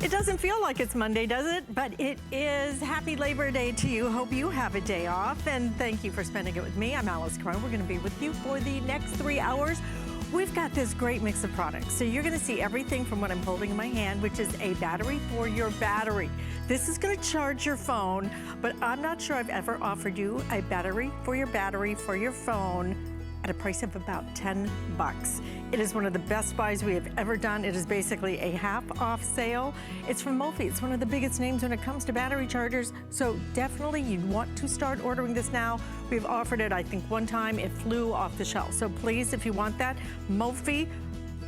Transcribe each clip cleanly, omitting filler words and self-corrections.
It doesn't feel like it's Monday, does it? But it is. Happy Labor Day to you. Hope you have a day off, and thank you for spending it with me. I'm Alice Crone. We're going to be with you for the next 3 hours. We've got this great mix of products. So you're going to see everything from what I'm holding in my hand, which is a battery for your battery. This is going to charge your phone, but I'm not sure I've ever offered you a battery for your phone at a price of about 10 bucks. It is one of the best buys we have ever done. It is basically a half-off sale. It's from Mophie. It's one of the biggest names when it comes to battery chargers, so definitely you'd want to start ordering this now. We've offered it, I think, one time. It flew off the shelf. So please, if you want that, Mophie,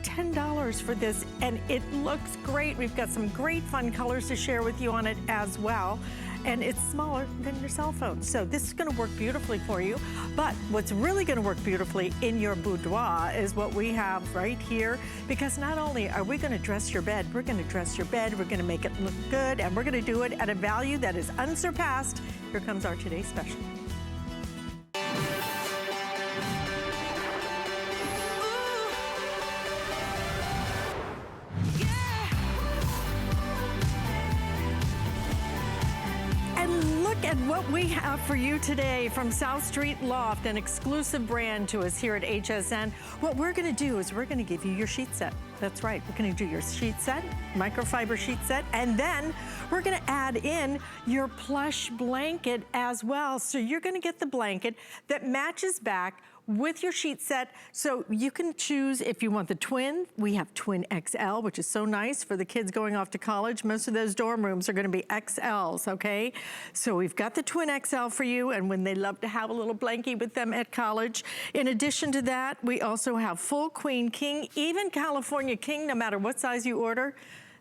$10 for this, and it looks great. We've got some great fun colors to share with you on it as well. And it's smaller than your cell phone. So this is gonna work beautifully for you. But what's really gonna work beautifully in your boudoir is what we have right here, because not only are we gonna dress your bed, we're gonna dress your bed, we're gonna make it look good, and we're gonna do it at a value that is unsurpassed. Here comes our today's special. And what we have for you today from South Street Loft, an exclusive brand to us here at HSN. What we're gonna do is we're gonna give you your sheet set. That's right, we're gonna do your sheet set, microfiber sheet set, and then we're gonna add in your plush blanket as well. So you're gonna get the blanket that matches back with your sheet set. So you can choose if you want the twin. We have twin XL, which is so nice for the kids going off to college. Most of those dorm rooms are gonna be XLs, okay? So we've got the twin XL for you, and when they love to have a little blankie with them at college. In addition to that, we also have full queen, king, even California king, no matter what size you order.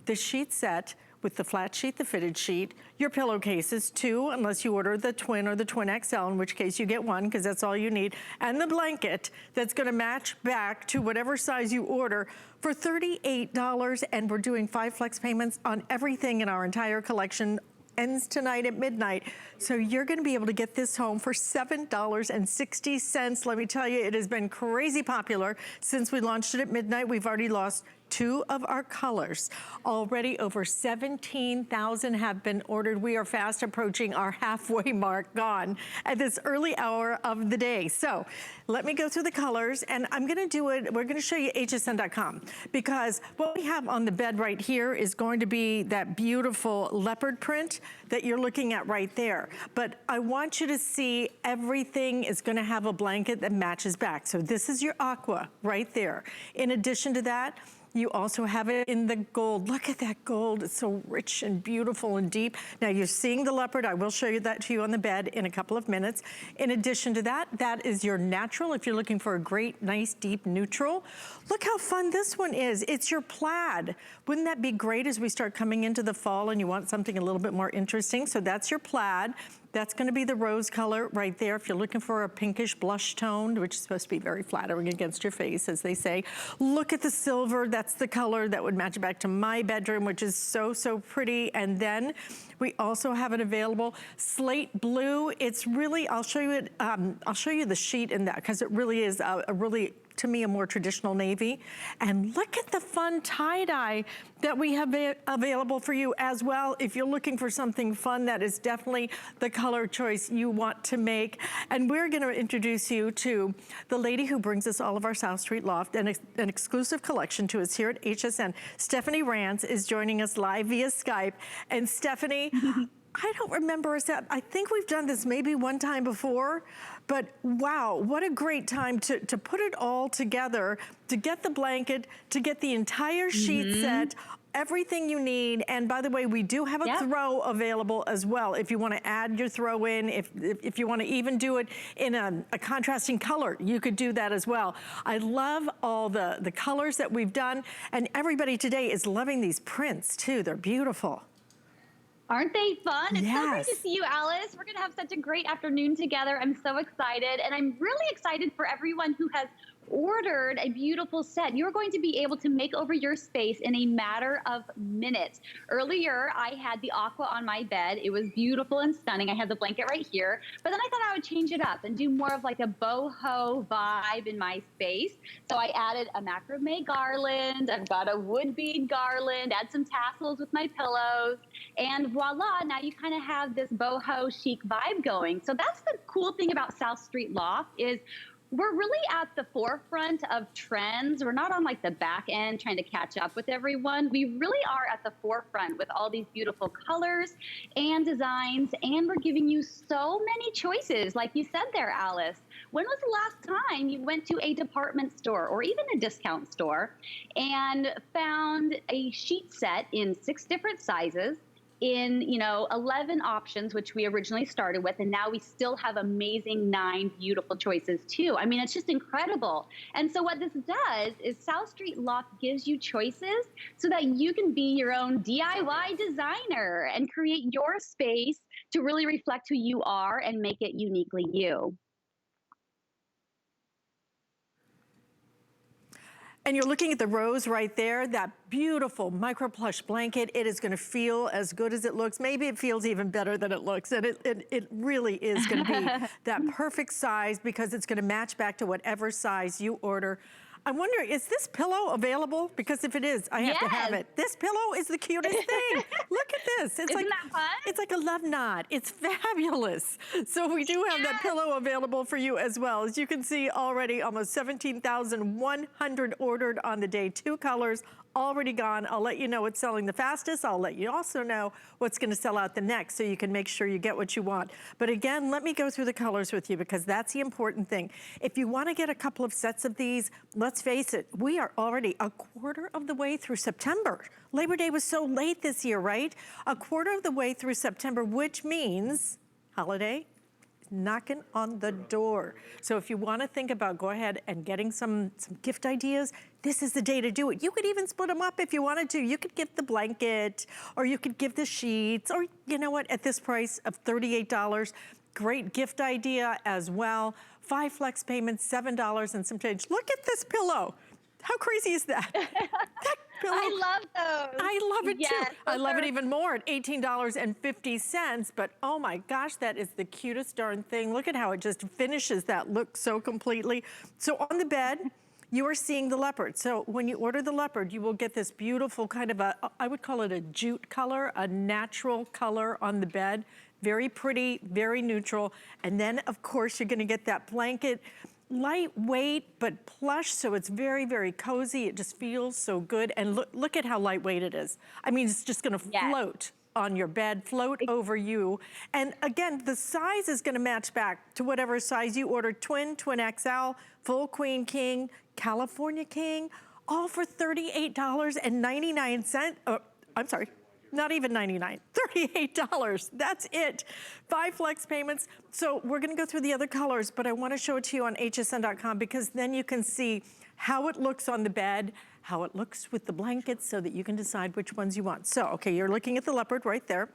The sheet set with the flat sheet, the fitted sheet, your pillowcases too, unless you order the twin or the twin XL, in which case you get one, because that's all you need, and the blanket that's gonna match back to whatever size you order for $38, and we're doing 5 flex payments on everything in our entire collection. Ends tonight at midnight. So you're gonna be able to get this home for $7.60. Let me tell you, it has been crazy popular since we launched it at midnight. We've already lost 2 of our colors. Already over 17,000 have been ordered. We are fast approaching our halfway mark, gone at this early hour of the day. So let me go through the colors, and I'm gonna do it, we're gonna show you hsn.com, because what we have on the bed right here is going to be that beautiful leopard print that you're looking at right there. But I want you to see everything is gonna have a blanket that matches back. So this is your aqua right there. In addition to that, you also have it in the gold. Look at that gold. It's so rich and beautiful and deep. Now you're seeing the leopard. I will show you that to you on the bed in a couple of minutes. In addition to that, that is your natural if you're looking for a great, nice, deep neutral. Look how fun this one is. It's your plaid. Wouldn't that be great as we start coming into the fall and you want something a little bit more interesting? So that's your plaid. That's gonna be the rose color right there. If you're looking for a pinkish blush tone, which is supposed to be very flattering against your face, as they say. Look at the silver. That's the color that would match back to my bedroom, which is so, so pretty. And then we also have it available. Slate blue. It's really, I'll show you it, I'll show you the sheet in that, because it really is a really, to me, a more traditional navy. And look at the fun tie-dye that we have available for you as well. If you're looking for something fun, that is definitely the color choice you want to make. And we're gonna introduce you to the lady who brings us all of our South Street Loft and an exclusive collection to us here at HSN. Stephanie Rance is joining us live via Skype. And Stephanie, I don't remember us I think we've done this maybe one time before, but wow, what a great time to put it all together, to get the blanket, to get the entire sheet set, everything you need. And by the way, we do have a throw available as well. If you want to add your throw in, if you want to even do it in a contrasting color, you could do that as well. I love all the colors that we've done, and everybody today is loving these prints too. They're beautiful. Aren't they fun? It's Yes. so great to see you, Alice. We're gonna have such a great afternoon together. I'm so excited, and I'm really excited for everyone who has ordered a beautiful set, you're going to be able to make over your space in a matter of minutes. Earlier, I had the aqua on my bed. It was beautiful and stunning. I had the blanket right here, but then I thought I would change it up and do more of like a boho vibe in my space. So I added a macrame garland. I've got a wood bead garland, add some tassels with my pillows, and voila, now you kind of have this boho chic vibe going. So that's the cool thing about South Street Loft is we're really at the forefront of trends. We're not on like the back end trying to catch up with everyone. We really are at the forefront with all these beautiful colors and designs, and we're giving you so many choices. Like you said there, Alice, when was the last time you went to a department store or even a discount store and found a sheet set in 6 different sizes, in 11 options, which we originally started with, and now we still have amazing 9 beautiful choices too. I mean, it's just incredible. And so what this does is South Street Loft gives you choices so that you can be your own DIY designer and create your space to really reflect who you are and make it uniquely you. And you're looking at the rose right there, that beautiful micro plush blanket. It is gonna feel as good as it looks. Maybe it feels even better than it looks. And it really is gonna be that perfect size because it's gonna match back to whatever size you order. I wonder, is this pillow available? Because if it is, I have to have it. This pillow is the cutest thing. Look at this. It's Isn't that fun? It's like a love knot. It's fabulous. So we do have that pillow available for you as well. As you can see already, almost 17,100 ordered on the day. 2 colors already gone. I'll let you know what's selling the fastest. I'll let you also know what's gonna sell out the next so you can make sure you get what you want. But again, let me go through the colors with you because that's the important thing. If you wanna get a couple of sets of these, let's face it, we are already a quarter of the way through September. Labor Day was so late this year, right? A quarter of the way through September, which means holiday knocking on the door. So if you wanna think about go ahead and getting some gift ideas, this is the day to do it. You could even split them up if you wanted to. You could give the blanket, or you could give the sheets, or you know what, at this price of $38, great gift idea as well. 5 flex payments, $7 and some change. Look at this pillow. How crazy is that? That pillow. I love those. I love it too. I love it even more at $18.50, but oh my gosh, that is the cutest darn thing. Look at how it just finishes that look so completely. So on the bed, you are seeing the leopard. So when you order the leopard, you will get this beautiful kind of a, I would call it a jute color, a natural color on the bed. Very pretty, very neutral. And then of course, you're gonna get that blanket, lightweight but plush, so it's very, very cozy. It just feels so good. And look at how lightweight it is. I mean, it's just gonna float on your bed, float over you. And again, the size is gonna match back to whatever size you ordered, twin, twin XL, full queen king, California king, all for $38.99. Oh, I'm sorry. Not even $99, $38, that's it. 5 flex payments. So we're gonna go through the other colors, but I wanna show it to you on hsn.com because then you can see how it looks on the bed, how it looks with the blankets so that you can decide which ones you want. So, okay, you're looking at the leopard right there.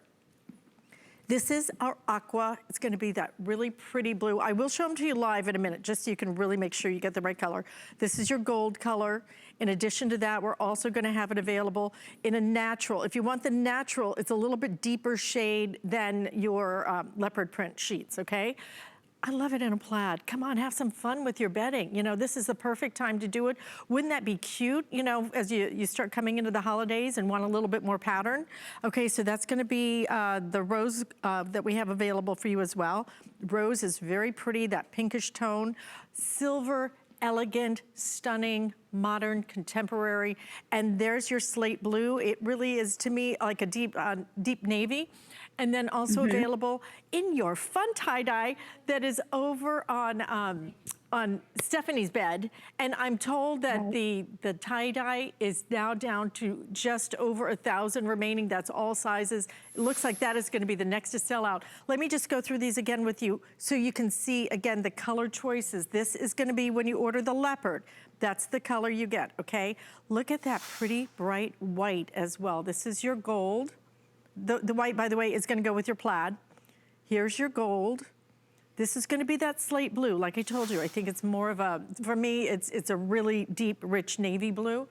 This is our aqua. It's gonna be that really pretty blue. I will show them to you live in a minute, just so you can really make sure you get the right color. This is your gold color. In addition to that, we're also gonna have it available in a natural. If you want the natural, it's a little bit deeper shade than your leopard print sheets, okay? I love it in a plaid. Come on, have some fun with your bedding. You know, this is the perfect time to do it. Wouldn't that be cute, you know, as you start coming into the holidays and want a little bit more pattern? Okay, so that's gonna be the rose that we have available for you as well. Rose is very pretty, that pinkish tone. Silver, elegant, stunning, modern, contemporary. And there's your slate blue. It really is, to me, like a deep navy. And then also available in your fun tie-dye that is over on Stephanie's bed. And I'm told that the tie-dye is now down to just over 1,000 remaining. That's all sizes. It looks like that is gonna be the next to sell out. Let me just go through these again with you so you can see, again, the color choices. This is gonna be when you order the leopard. That's the color you get, okay? Look at that pretty bright white as well. This is your gold. The white, by the way, is gonna go with your plaid. Here's your gold. This is gonna be that slate blue. Like I told you, I think it's more of a, for me, it's a really deep, rich navy blue.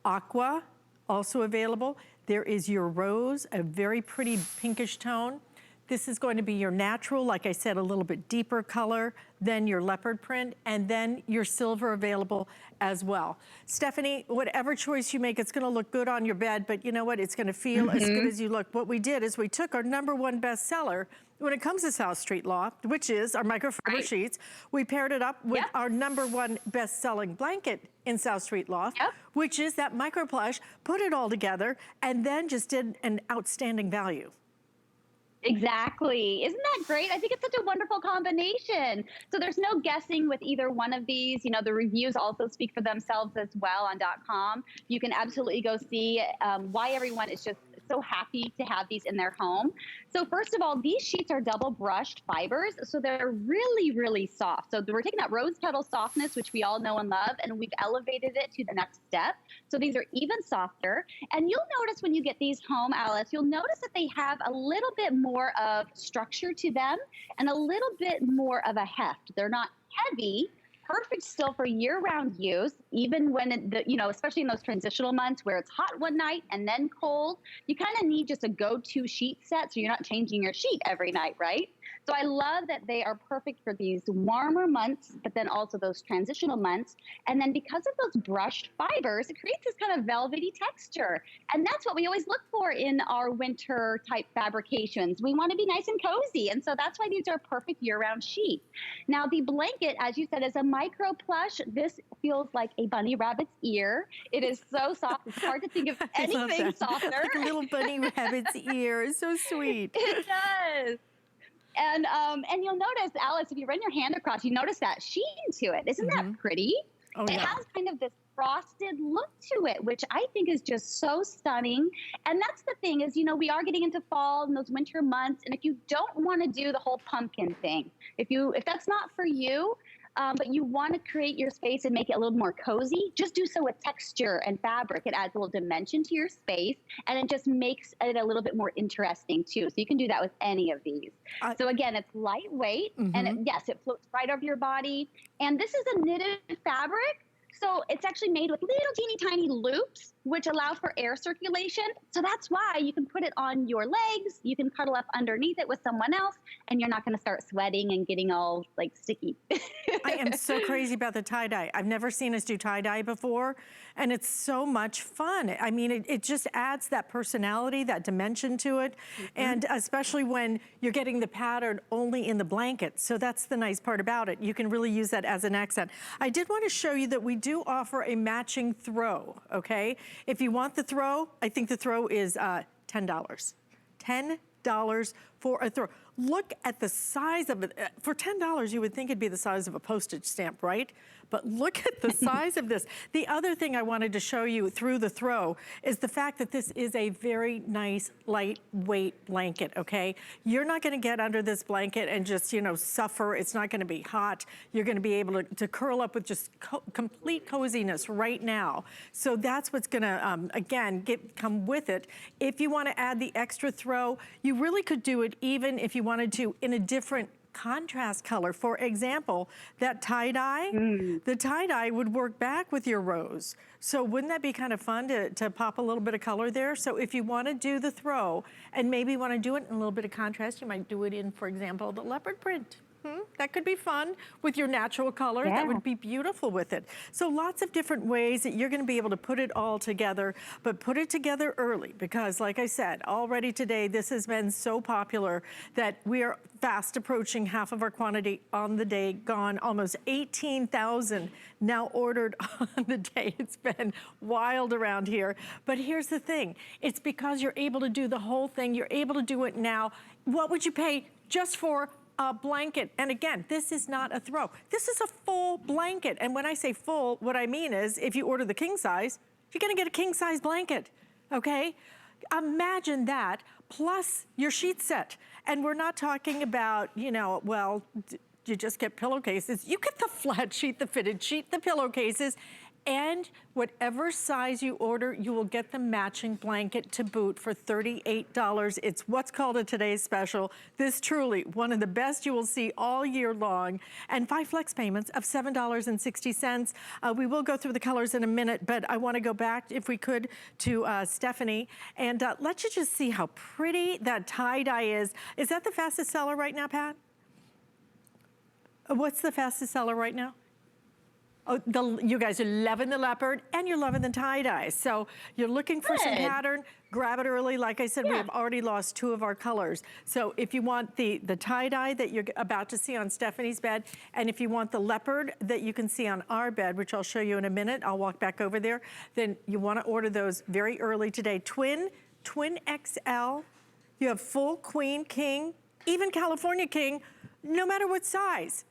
Aqua, also available. There is your rose, a very pretty pinkish tone. This is going to be your natural, like I said, a little bit deeper color than your leopard print, and then your silver available as well. Stephanie, whatever choice you make, it's gonna look good on your bed, but you know what? It's gonna feel as good as you look. What we did is we took our #1 bestseller when it comes to South Street Loft, which is our microfiber sheets. We paired it up with our #1 best-selling blanket in South Street Loft, which is that micro plush, put it all together, and then just did an outstanding value. Exactly. Isn't that great? I think it's such a wonderful combination. So there's no guessing with either one of these. You know, the reviews also speak for themselves as well on .com. You can absolutely go see why everyone is just so happy to have these in their home. So first of all, these sheets are double brushed fibers, so they're really, really soft. So we're taking that rose petal softness, which we all know and love, and we've elevated it to the next step. So these are even softer. And you'll notice when you get these home, Alice, you'll notice that they have a little bit more of structure to them and a little bit more of a heft. They're not heavy. Perfect still for year-round use, even when, you know, especially in those transitional months where it's hot one night and then cold. You kind of need just a go-to sheet set so you're not changing your sheet every night, right? So I love that they are perfect for these warmer months, but then also those transitional months. And then because of those brushed fibers, it creates this kind of velvety texture. And that's what we always look for in our winter type fabrications. We want to be nice and cozy. And so that's why these are a perfect year-round sheet. Now the blanket, as you said, is a micro plush. This feels like a bunny rabbit's ear. It is so soft. It's hard to think of anything softer. Like a little bunny rabbit's ear. It's so sweet. It does. And you'll notice, Alice, if you run your hand across, you notice that sheen to it. Isn't that pretty? Oh, it has kind of this frosted look to it, which I think is just so stunning. And that's the thing is, you know, we are getting into fall and those winter months. And if you don't want to do the whole pumpkin thing, if that's not for you, but you want to create your space and make it a little more cozy, just do so with texture and fabric. It adds a little dimension to your space, and it just makes it a little bit more interesting too. So you can do that with any of these. So again, it's lightweight, and yes, it floats right over your body. And this is a knitted fabric. So it's actually made with little teeny tiny loops, which allow for air circulation. So that's why you can put it on your legs. You can cuddle up underneath it with someone else, and you're not going to start sweating and getting all like sticky. I am so crazy about the tie-dye. I've never seen us do tie-dye before, and it's so much fun. I mean, it just adds that personality, that dimension to it, and especially when you're getting the pattern only in the blanket. So that's the nice part about it. You can really use that as an accent. I did want to show you that we do offer a matching throw, okay? If you want the throw, I think the throw is $10. $10 for a throw. Look at the size of it. For $10, you would think it'd be the size of a postage stamp, right? But look at the size of this. The other thing I wanted to show you through the throw is the fact that this is a very nice, lightweight blanket, okay? You're not gonna get under this blanket and just, you know, suffer. It's not gonna be hot. You're gonna be able to curl up with just complete coziness right now. So that's what's gonna, again, come with it. If you wanna add the extra throw, you really could do it even if you wanted to in a different contrast color. For example, that tie-dye, the tie-dye would work back with your rose. So wouldn't that be kind of fun to pop a little bit of color there? So if you want to do the throw and maybe want to do it in a little bit of contrast, you might do it in, for example, the leopard print. That could be fun with your natural color. That would be beautiful with it. So lots of different ways that you're going to be able to put it all together, but put it together early because, like I said, already today, this has been so popular that we are fast approaching half of our quantity on the day gone. Almost 18,000 now ordered on the day. It's been wild around here. But here's the thing. It's because you're able to do the whole thing. You're able to do it now. What would you pay just for a blanket? And again, this is not a throw. This is a full blanket. And when I say full, what I mean is if you order the king size, you're gonna get a king size blanket, okay? Imagine that plus your sheet set. And we're not talking about, you know, well, you just get pillowcases. You get the flat sheet, the fitted sheet, the pillowcases, And whatever size you order, you will get the matching blanket to boot for $38. It's what's called a today's special. This truly, one of the best you will see all year long. And 5 flex payments of $7.60. We will go through the colors in a minute, but I want to go back, if we could, to Stephanie. And let you just see how pretty that tie-dye is. Is that the fastest seller right now, Pat? What's the fastest seller right now? Oh, you guys are loving the leopard and you're loving the tie-dye. So you're looking for some pattern, grab it early. Like I said, we have already lost 2 of our colors. So if you want the tie-dye that you're about to see on Stephanie's bed, and if you want the leopard that you can see on our bed, which I'll show you in a minute, I'll walk back over there, then you want to order those very early today. Twin XL, you have full queen, king, even California king, no matter what size,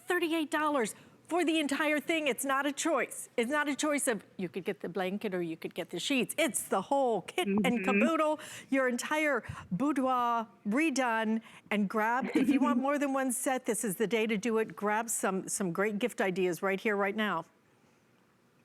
$38. For the entire thing. It's not a choice. It's not a choice of you could get the blanket or you could get the sheets. It's the whole kit and caboodle, your entire boudoir redone. And grab, if you want more than one set, this is the day to do it. Grab some great gift ideas right here, right now.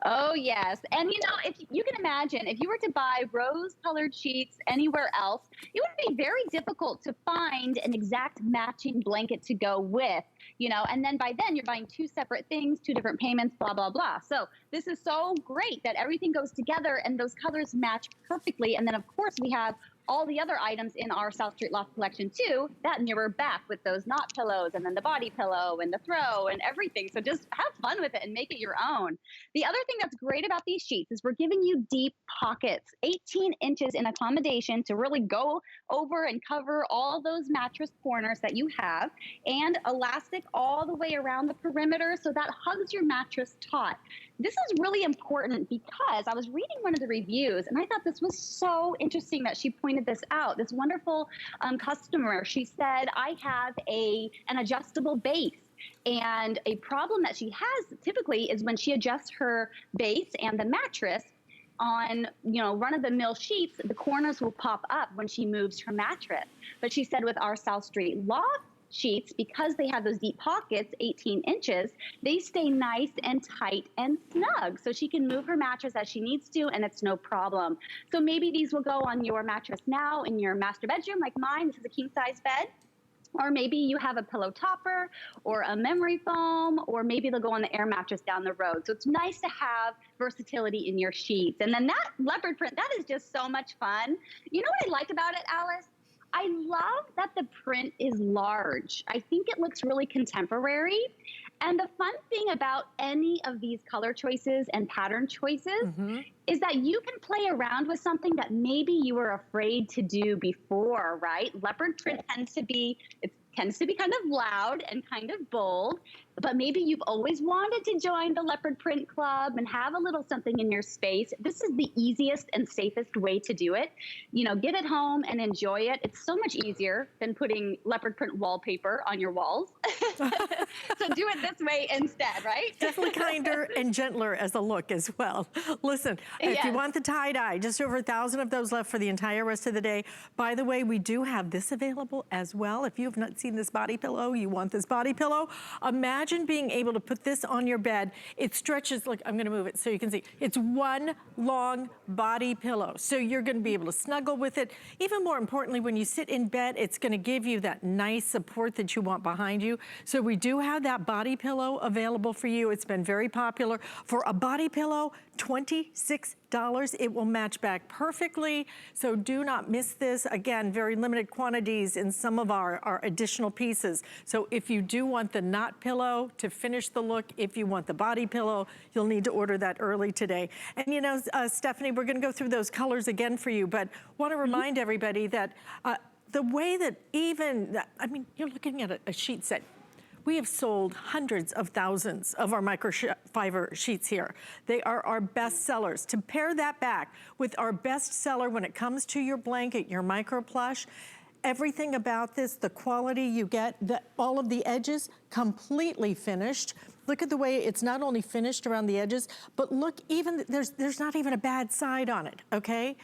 Oh, yes. And, you know, if you can imagine, if you were to buy rose-colored sheets anywhere else, it would be very difficult to find an exact matching blanket to go with, you know, and then by then you're buying 2 separate things, 2 different payments, blah, blah, blah. So this is so great that everything goes together and those colors match perfectly. And then, of course, we have all the other items in our South Street Loft collection too that mirror back with those knot pillows and then the body pillow and the throw and everything. So just have fun with it and make it your own. The other thing that's great about these sheets is we're giving you deep pockets, 18 inches in accommodation to really go over and cover all those mattress corners that you have, and elastic all the way around the perimeter so that hugs your mattress taut. This is really important because I was reading one of the reviews and I thought this was so interesting that she pointed this out. This wonderful customer, she said, I have an adjustable base. And a problem that she has typically is when she adjusts her base and the mattress on, you know, run-of-the-mill sheets, the corners will pop up when she moves her mattress. But she said with our South Street Loft sheets, because they have those deep pockets, 18 inches, they stay nice and tight and snug. So she can move her mattress as she needs to, and it's no problem. So maybe these will go on your mattress now in your master bedroom like mine. This is a king-size bed. Or maybe you have a pillow topper or a memory foam, or maybe they'll go on the air mattress down the road. So it's nice to have versatility in your sheets. And then that leopard print, that is just so much fun. You know what I like about it, Alice? I love that the print is large. I think it looks really contemporary. And the fun thing about any of these color choices and pattern choices is that you can play around with something that maybe you were afraid to do before, right? Leopard print tends to be kind of loud and kind of bold, but maybe you've always wanted to join the leopard print club and have a little something in your space. This is the easiest and safest way to do it. You know, get it home and enjoy it. It's so much easier than putting leopard print wallpaper on your walls. So do it this way instead, right? Definitely kinder and gentler as a look as well. Listen, if you want the tie-dye, just over 1,000 of those left for the entire rest of the day. By the way, we do have this available as well. If you have not seen this body pillow, you want this body pillow, imagine being able to put this on your bed. It stretches, look, I'm gonna move it so you can see. It's one long body pillow. So you're gonna be able to snuggle with it. Even more importantly, when you sit in bed, it's gonna give you that nice support that you want behind you. So we do have that body pillow available for you. It's been very popular. For a body pillow, $26. It will match back perfectly. So do not miss this. Again, very limited quantities in some of our additional pieces. So if you do want the knot pillow to finish the look, if you want the body pillow, you'll need to order that early today. And you know, Stephanie, we're gonna go through those colors again for you, but want to remind everybody that the way that I mean, you're looking at a sheet set. We have sold hundreds of thousands of our microfiber sheets here. They are our best sellers. To pair that back with our best seller when it comes to your blanket, your micro plush, everything about this, the quality you get, all of the edges completely finished. Look at the way it's not only finished around the edges, but look, even there's not even a bad side on it, okay?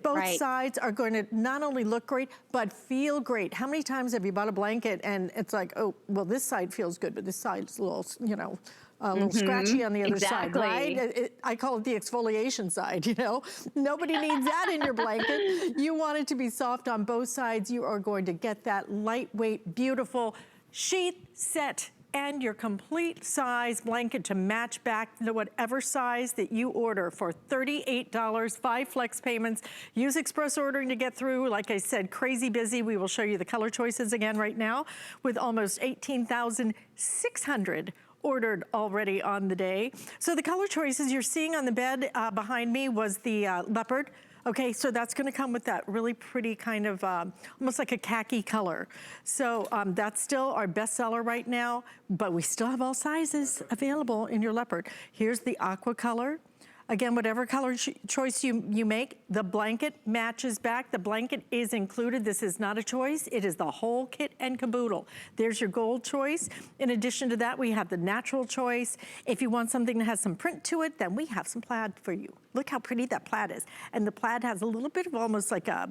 Both sides are going to not only look great, but feel great. How many times have you bought a blanket and it's like, oh, well, this side feels good, but this side's a little, you know, a little scratchy on the other side, exactly. right? I call it the exfoliation side, you know? Nobody needs that in your blanket. You want it to be soft on both sides. You are going to get that lightweight, beautiful sheet set and your complete size blanket to match back to whatever size that you order for $38, 5 flex payments. Use express ordering to get through. Like I said, crazy busy. We will show you the color choices again right now with almost 18,600 ordered already on the day. So the color choices you're seeing on the bed behind me was the leopard. Okay, so that's gonna come with that really pretty kind of, almost like a khaki color. So that's still our best seller right now, but we still have all sizes available in your leopard. Here's the aqua color. Again, whatever color choice you make, the blanket matches back. The blanket is included. This is not a choice. It is the whole kit and caboodle. There's your gold choice. In addition to that, we have the natural choice. If you want something that has some print to it, then we have some plaid for you. Look how pretty that plaid is. And the plaid has a little bit of almost like a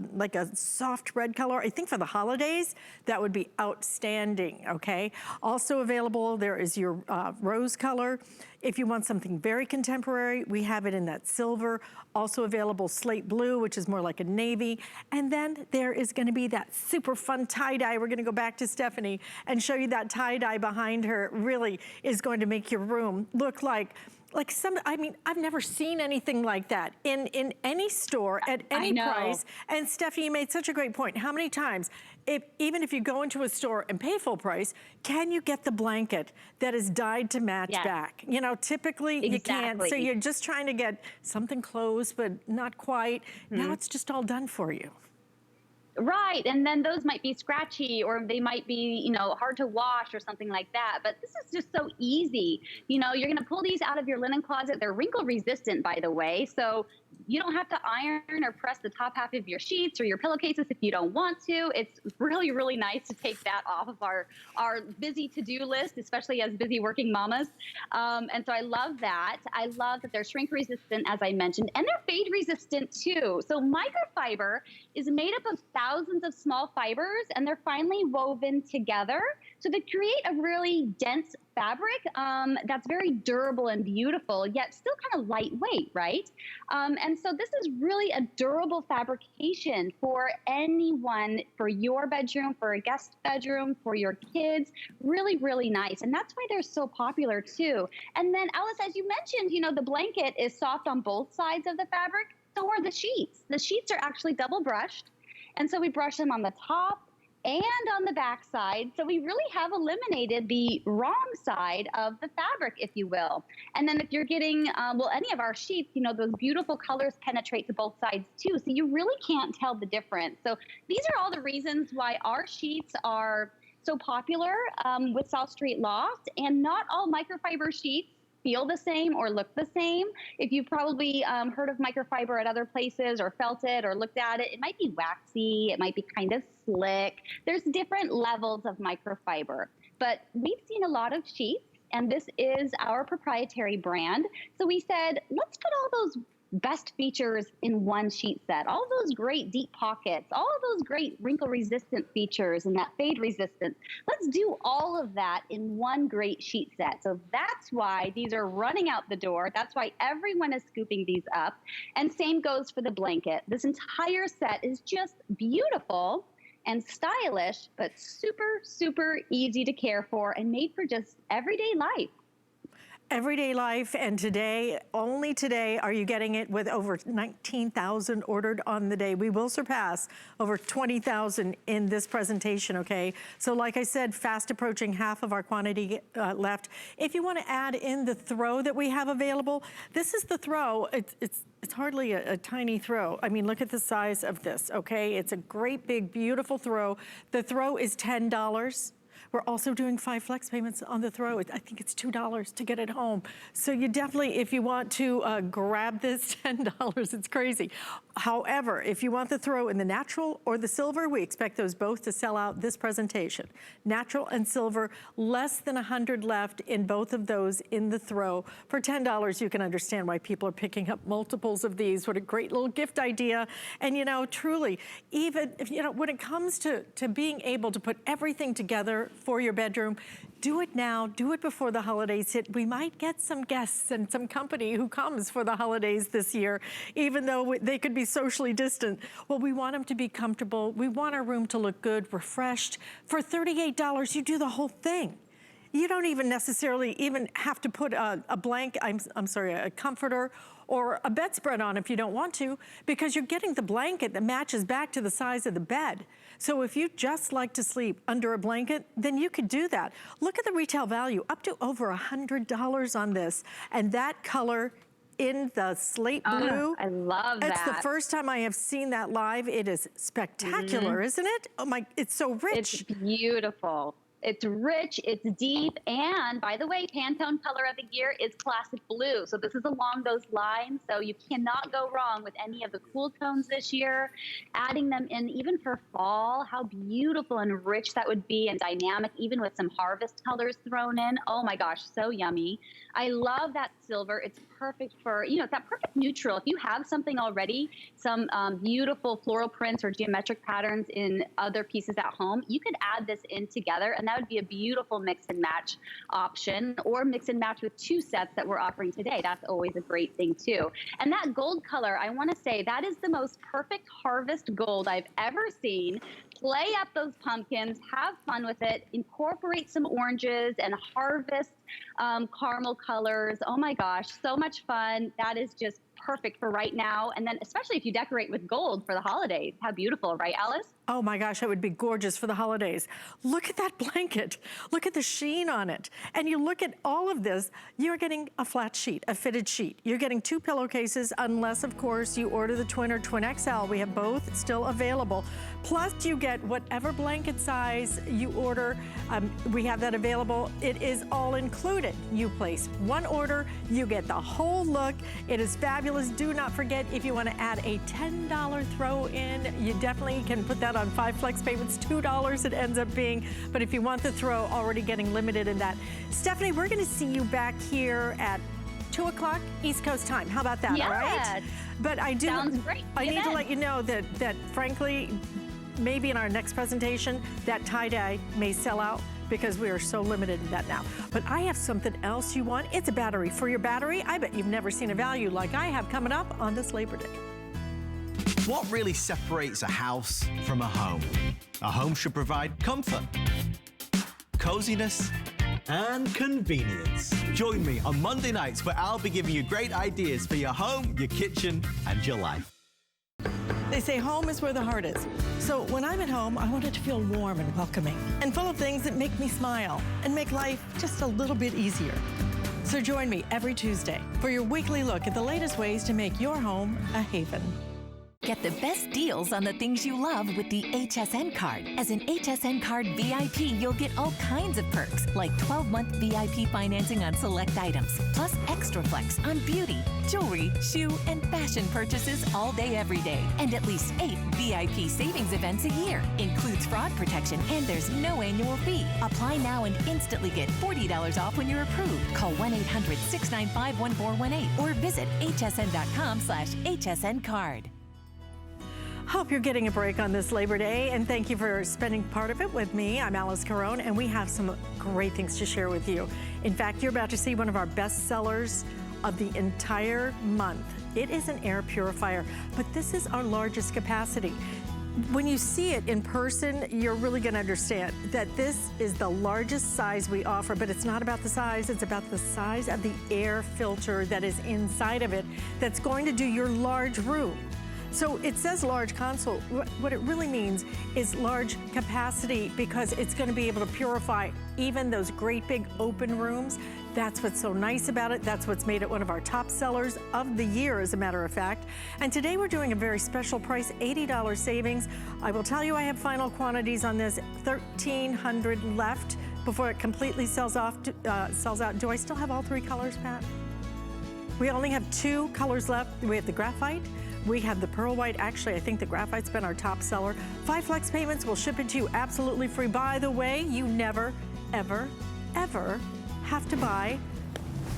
soft red color. I think for the holidays, that would be outstanding, okay? Also available, there is your rose color. If you want something very contemporary, we have it in that silver. Also available slate blue, which is more like a navy. And then there is gonna be that super fun tie-dye. We're gonna go back to Stephanie and show you that tie-dye behind her. Really is going to make your room look like some, I mean, I've never seen anything like that in any store at any price. And Stephanie, you made such a great point. How many times, even if you go into a store and pay full price, can you get the blanket that is dyed to match back? You know, typically you can't. So you're just trying to get something close, but not quite. Now it's just all done for you. Right, and then those might be scratchy or they might be, you know, hard to wash or something like that. But this is just so easy. You know, you're gonna pull these out of your linen closet. They're wrinkle resistant, by the way. So you don't have to iron or press the top half of your sheets or your pillowcases if you don't want to. It's really, really nice to take that off of our busy to-do list, especially as busy working mamas. And so I love that. I love that they're shrink resistant, as I mentioned, and they're fade resistant too. So microfiber is made up of thousands of small fibers, and they're finely woven together. So they create a really dense fabric that's very durable and beautiful, yet still kind of lightweight, right? And so this is really a durable fabrication for anyone, for your bedroom, for a guest bedroom, for your kids. Really, really nice. And that's why they're so popular too. And then Alice, as you mentioned, you know, the blanket is soft on both sides of the fabric. So are the sheets. The sheets are actually double brushed. And so we brush them on the top and on the back side. So we really have eliminated the wrong side of the fabric, if you will. And then if you're getting, well, any of our sheets, you know, those beautiful colors penetrate to both sides too. So you really can't tell the difference. So these are all the reasons why our sheets are so popular with South Street Loft, and not all microfiber sheets feel the same or look the same. If you've probably heard of microfiber at other places or felt it or looked at it, it might be waxy, it might be kind of slick. There's different levels of microfiber, but we've seen a lot of sheets, and this is our proprietary brand. So we said, let's put all those best features in one sheet set. All those great deep pockets, all of those great wrinkle resistant features and that fade resistance. Let's do all of that in one great sheet set. So that's why these are running out the door. That's why everyone is scooping these up. And same goes for the blanket. This entire set is just beautiful and stylish, but super, super easy to care for and made for just everyday life. Everyday life, and today, only today, are you getting it with over 19,000 ordered on the day. We will surpass over 20,000 in this presentation, okay? So like I said, fast approaching half of our quantity left. If you want to add in the throw that we have available, this is the throw. It's hardly a tiny throw. I mean, look at the size of this, okay? It's a great, big, beautiful throw. The throw is $10. We're also doing 5 flex payments on the throw. I think it's $2 to get it home. So you definitely, if you want to grab this, $10, it's crazy. However, if you want the throw in the natural or the silver, we expect those both to sell out this presentation. Natural and silver, less than 100 left in both of those in the throw. For $10, you can understand why people are picking up multiples of these. What a great little gift idea. And you know, truly, even if, you know, when it comes to being able to put everything together for your bedroom. Do it now, do it before the holidays hit. We might get some guests and some company who comes for the holidays this year, even though they could be socially distant. Well, we want them to be comfortable. We want our room to look good, refreshed. For $38, you do the whole thing. You don't even necessarily even have to put a comforter or a bedspread on if you don't want to, because you're getting the blanket that matches back to the size of the bed. So if you just like to sleep under a blanket, then you could do that. Look at the retail value, up to over $100 on this. And that color in the slate blue. I love that. It's the first time I have seen that live. It is spectacular, isn't it? Oh my, it's so rich. It's beautiful. It's rich, it's deep, and by the way, Pantone color of the year is classic blue. So this is along those lines, so you cannot go wrong with any of the cool tones this year. Adding them in even for fall, how beautiful and rich that would be, and dynamic, even with some harvest colors thrown in. Oh my gosh, so yummy. I love that silver. It's perfect for, you know, it's that perfect neutral. If you have something already, some beautiful floral prints or geometric patterns in other pieces at home, you could add this in together, and that would be a beautiful mix and match option, or mix and match with two sets that we're offering today. That's always a great thing too. And that gold color, I want to say that is the most perfect harvest gold I've ever seen. Play up those pumpkins, have fun with it, incorporate some oranges and harvest caramel colors. Oh my gosh, so much fun. That is just perfect for right now. And then especially if you decorate with gold for the holidays. How beautiful, right, Alice? Oh my gosh, that would be gorgeous for the holidays. Look at that blanket. Look at the sheen on it. And you look at all of this, you're getting a flat sheet, a fitted sheet. You're getting 2 pillowcases, unless of course you order the twin or twin XL. We have both still available. Plus you get whatever blanket size you order. We have that available. It is all included. You place one order, you get the whole look. It is fabulous. Do not forget, if you want to add a $10 throw in, you definitely can put that on 5 flex payments, $2 it ends up being. But if you want the throw, already getting limited in that. Stephanie, we're going to see you back here at 2 o'clock East Coast time. How about that? Yes. All right? But I do. Sounds great. I need to let you know that frankly, maybe in our next presentation, that tie-dye may sell out because we are so limited in that now. But I have something else you want. It's a battery. For your battery, I bet you've never seen a value like I have coming up on this Labor Day. What really separates a house from a home? A home should provide comfort, coziness, and convenience. Join me on Monday nights where I'll be giving you great ideas for your home, your kitchen, and your life. They say home is where the heart is. So when I'm at home, I want it to feel warm and welcoming and full of things that make me smile and make life just a little bit easier. So join me every Tuesday for your weekly look at the latest ways to make your home a haven. Get the best deals on the things you love with the HSN card. As an HSN card VIP, you'll get all kinds of perks, like 12-month VIP financing on select items, plus extra flex on beauty, jewelry, shoe, and fashion purchases all day, every day. And at least 8 VIP savings events a year. Includes fraud protection, and there's no annual fee. Apply now and instantly get $40 off when you're approved. Call 1-800-695-1418 or visit hsn.com/HSN card. Hope you're getting a break on this Labor Day, and thank you for spending part of it with me. I'm Alice Carone, and we have some great things to share with you. In fact, you're about to see one of our best sellers of the entire month. It is an air purifier, but this is our largest capacity. When you see it in person, you're really going to understand that this is the largest size we offer, but it's not about the size, it's about the size of the air filter that is inside of it that's going to do your large room. So it says large console. What it really means is large capacity, because it's going to be able to purify even those great big open rooms. That's what's so nice about it. That's what's made it one of our top sellers of the year, as a matter of fact. And today we're doing a very special price, $80 savings. I will tell you I have final quantities on this, 1,300 left before it completely sells out. Do I still have all 3 colors, Pat? We only have 2 colors left. We have the graphite. We have the pearl white. Actually, I think the graphite's been our top seller. 5 flex payments. We'll ship it to you absolutely free. By the way, you never, ever, ever have to buy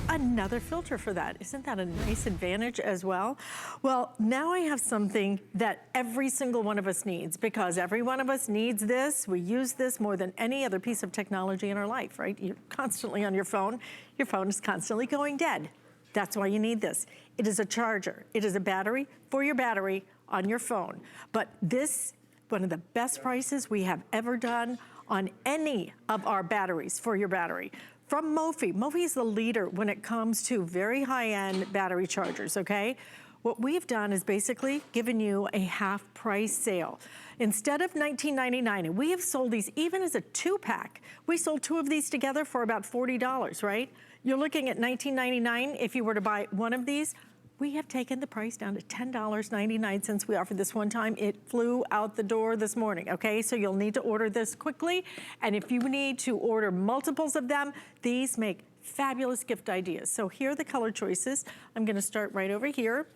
another filter for that. Isn't that a nice advantage as well? Well, now I have something that every single one of us needs, because every one of us needs this. We use this more than any other piece of technology in our life, right? You're constantly on your phone. Your phone is constantly going dead. That's why you need this. It is a charger. It is a battery for your battery on your phone. But this, one of the best prices we have ever done on any of our batteries for your battery. From Mophie. Mophie is the leader when it comes to very high-end battery chargers, okay? What we've done is basically given you a half price sale. Instead of $19.99, and we have sold these even as a 2-pack. We sold 2 of these together for about $40, right? You're looking at $19.99 if you were to buy one of these. We have taken the price down to $10.99 we offered this one time. It flew out the door this morning, okay? So you'll need to order this quickly. And if you need to order multiples of them, these make fabulous gift ideas. So here are the color choices. I'm gonna start right over here.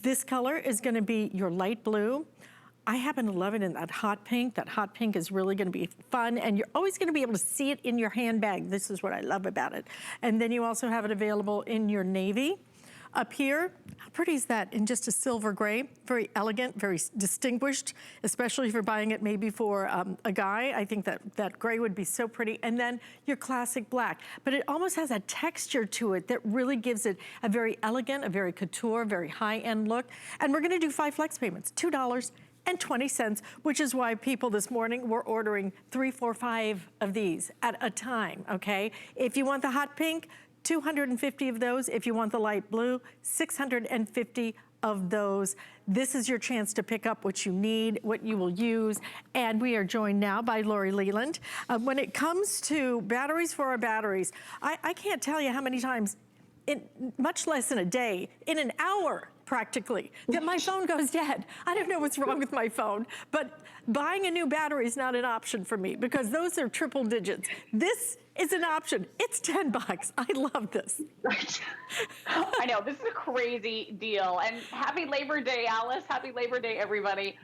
This color is gonna be your light blue. I happen to love it in that hot pink. That hot pink is really gonna be fun, and you're always gonna be able to see it in your handbag. This is what I love about it. And then you also have it available in your navy. Up here, how pretty is that in just a silver gray? Very elegant, very distinguished, especially if you're buying it maybe for a guy. I think that gray would be so pretty. And then your classic black. But it almost has a texture to it that really gives it a very elegant, a very couture, very high-end look. And we're gonna do 5 flex payments, $2.20, which is why people this morning were ordering 3, 4, 5 of these at a time, okay? If you want the hot pink, 250 of those. If you want the light blue, 650 of those. This is your chance to pick up what you need, what you will use. And we are joined now by Lori Leland. When it comes to batteries for our batteries, I can't tell you how many times, in much less than a day, in an hour, practically, that my phone goes dead. I don't know what's wrong with my phone, but buying a new battery is not an option for me because those are triple digits. This is an option. It's $10. I love this. I know, this is a crazy deal. And happy Labor Day, Alice. Happy Labor Day, everybody.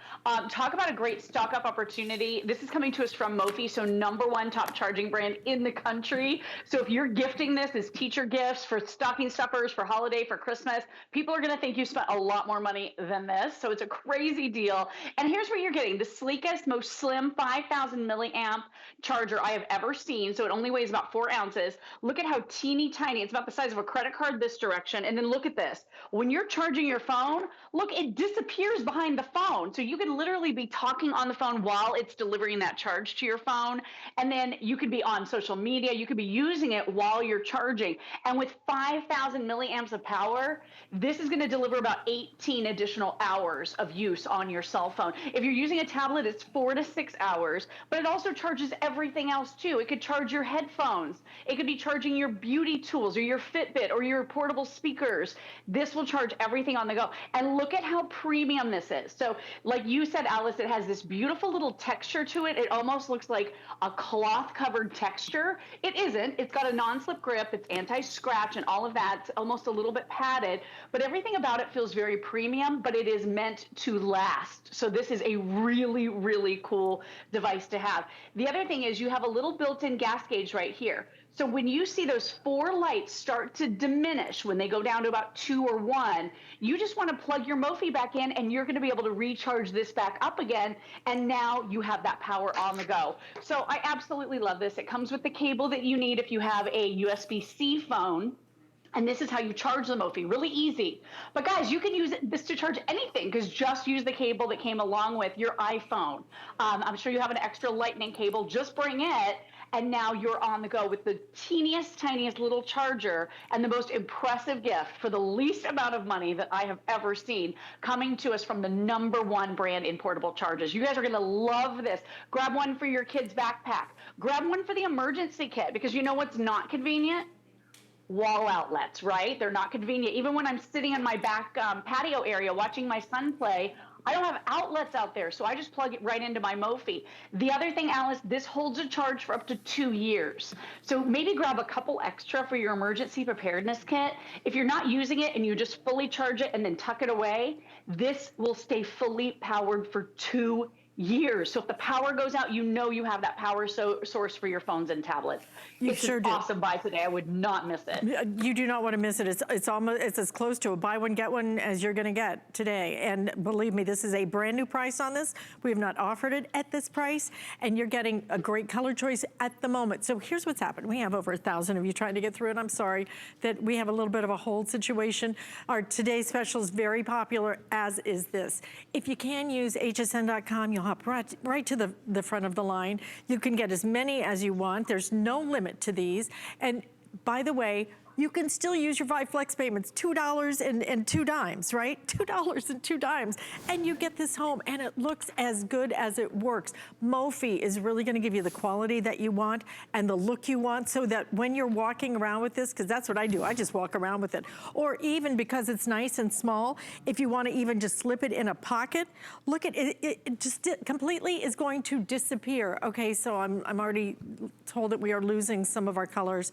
Talk about a great stock up opportunity. This is coming to us from Mophie, so #1 top charging brand in the country. So if you're gifting this as teacher gifts, for stocking stuffers, for holiday, for Christmas, people are gonna think you spent a lot more money than this. So it's a crazy deal. And here's what you're getting: the sleekest, most slim 5,000 milliamp charger I have ever seen. So it only weighs about 4 ounces. Look at how teeny tiny. It's about the size of a credit card this direction. And then look at this. When you're charging your phone, look, it disappears behind the phone. So you could literally be talking on the phone while it's delivering that charge to your phone. And then you could be on social media. You could be using it while you're charging. And with 5,000 milliamps of power, this is going to deliver about 18 additional hours of use on your cell phone. If you're using a tablet, it's 4 to 6 hours, but it also charges everything else too. It could charge your headphones. It could be charging your beauty tools or your Fitbit or your portable speakers. This will charge everything on the go. And look at how premium this is. So like you said, Alice, it has this beautiful little texture to it. It almost looks like a cloth covered texture. It isn't. It's got a non-slip grip. It's anti-scratch and all of that. It's almost a little bit padded, but everything about it feels very premium, but it is meant to last. So this is a really, really cool device to have. The other thing is you have a little built-in gas gauge right here. So when you see those 4 lights start to diminish, when they go down to about 2 or 1, you just want to plug your Mophie back in and you're going to be able to recharge this back up again. And now you have that power on the go. So I absolutely love this. It comes with the cable that you need if you have a USB-C phone. And this is how you charge the Mophie, really easy. But guys, you can use this to charge anything because just use the cable that came along with your iPhone. I'm sure you have an extra lightning cable, just bring it. And now you're on the go with the teeniest, tiniest little charger and the most impressive gift for the least amount of money that I have ever seen coming to us from the #1 brand in portable chargers. You guys are going to love this. Grab one for your kid's backpack. Grab one for the emergency kit because you know what's not convenient? Wall outlets, right? They're not convenient. Even when I'm sitting in my back patio area watching my son play, I don't have outlets out there, so I just plug it right into my Mophie. The other thing, Alice, this holds a charge for up to 2 years. So maybe grab a couple extra for your emergency preparedness kit. If you're not using it and you just fully charge it and then tuck it away, this will stay fully powered for 2 years. So if the power goes out, you know you have that power source for your phones and tablets. You It's sure an do. awesome buy today. I would not miss it. You do not want to miss it. It's as close to a buy one get one as you're going to get today. And believe me, this is a brand new price on this. We have not offered it at this price, and you're getting a great color choice at the moment. So here's what's happened. We have over 1,000 of you trying to get through it. I'm sorry that we have a little bit of a hold situation. Our today's special is very popular, as is this. If you can use hsn.com, you'll hop right to the front of the line. You can get as many as you want. There's no limit to these. And by the way, you can still use your 5 flex payments, $2 and 2 dimes, right? $2 and 2 dimes, and you get this home, and it looks as good as it works. Mophie is really gonna give you the quality that you want and the look you want, so that when you're walking around with this, because that's what I do, I just walk around with it. Or even because it's nice and small, if you wanna even just slip it in a pocket, look at it, it just completely is going to disappear. Okay, so I'm already told that we are losing some of our colors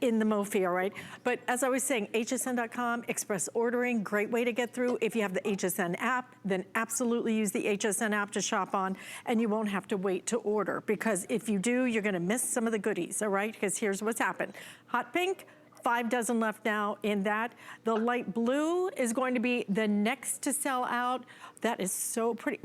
in the Mophie, all right? But as I was saying, hsn.com, express ordering, great way to get through. If you have the HSN app, then absolutely use the HSN app to shop on, and you won't have to wait to order, because if you do, you're gonna miss some of the goodies, all right? Because here's what's happened. Hot pink, 5 dozen left now in that. The light blue is going to be the next to sell out. That is so pretty.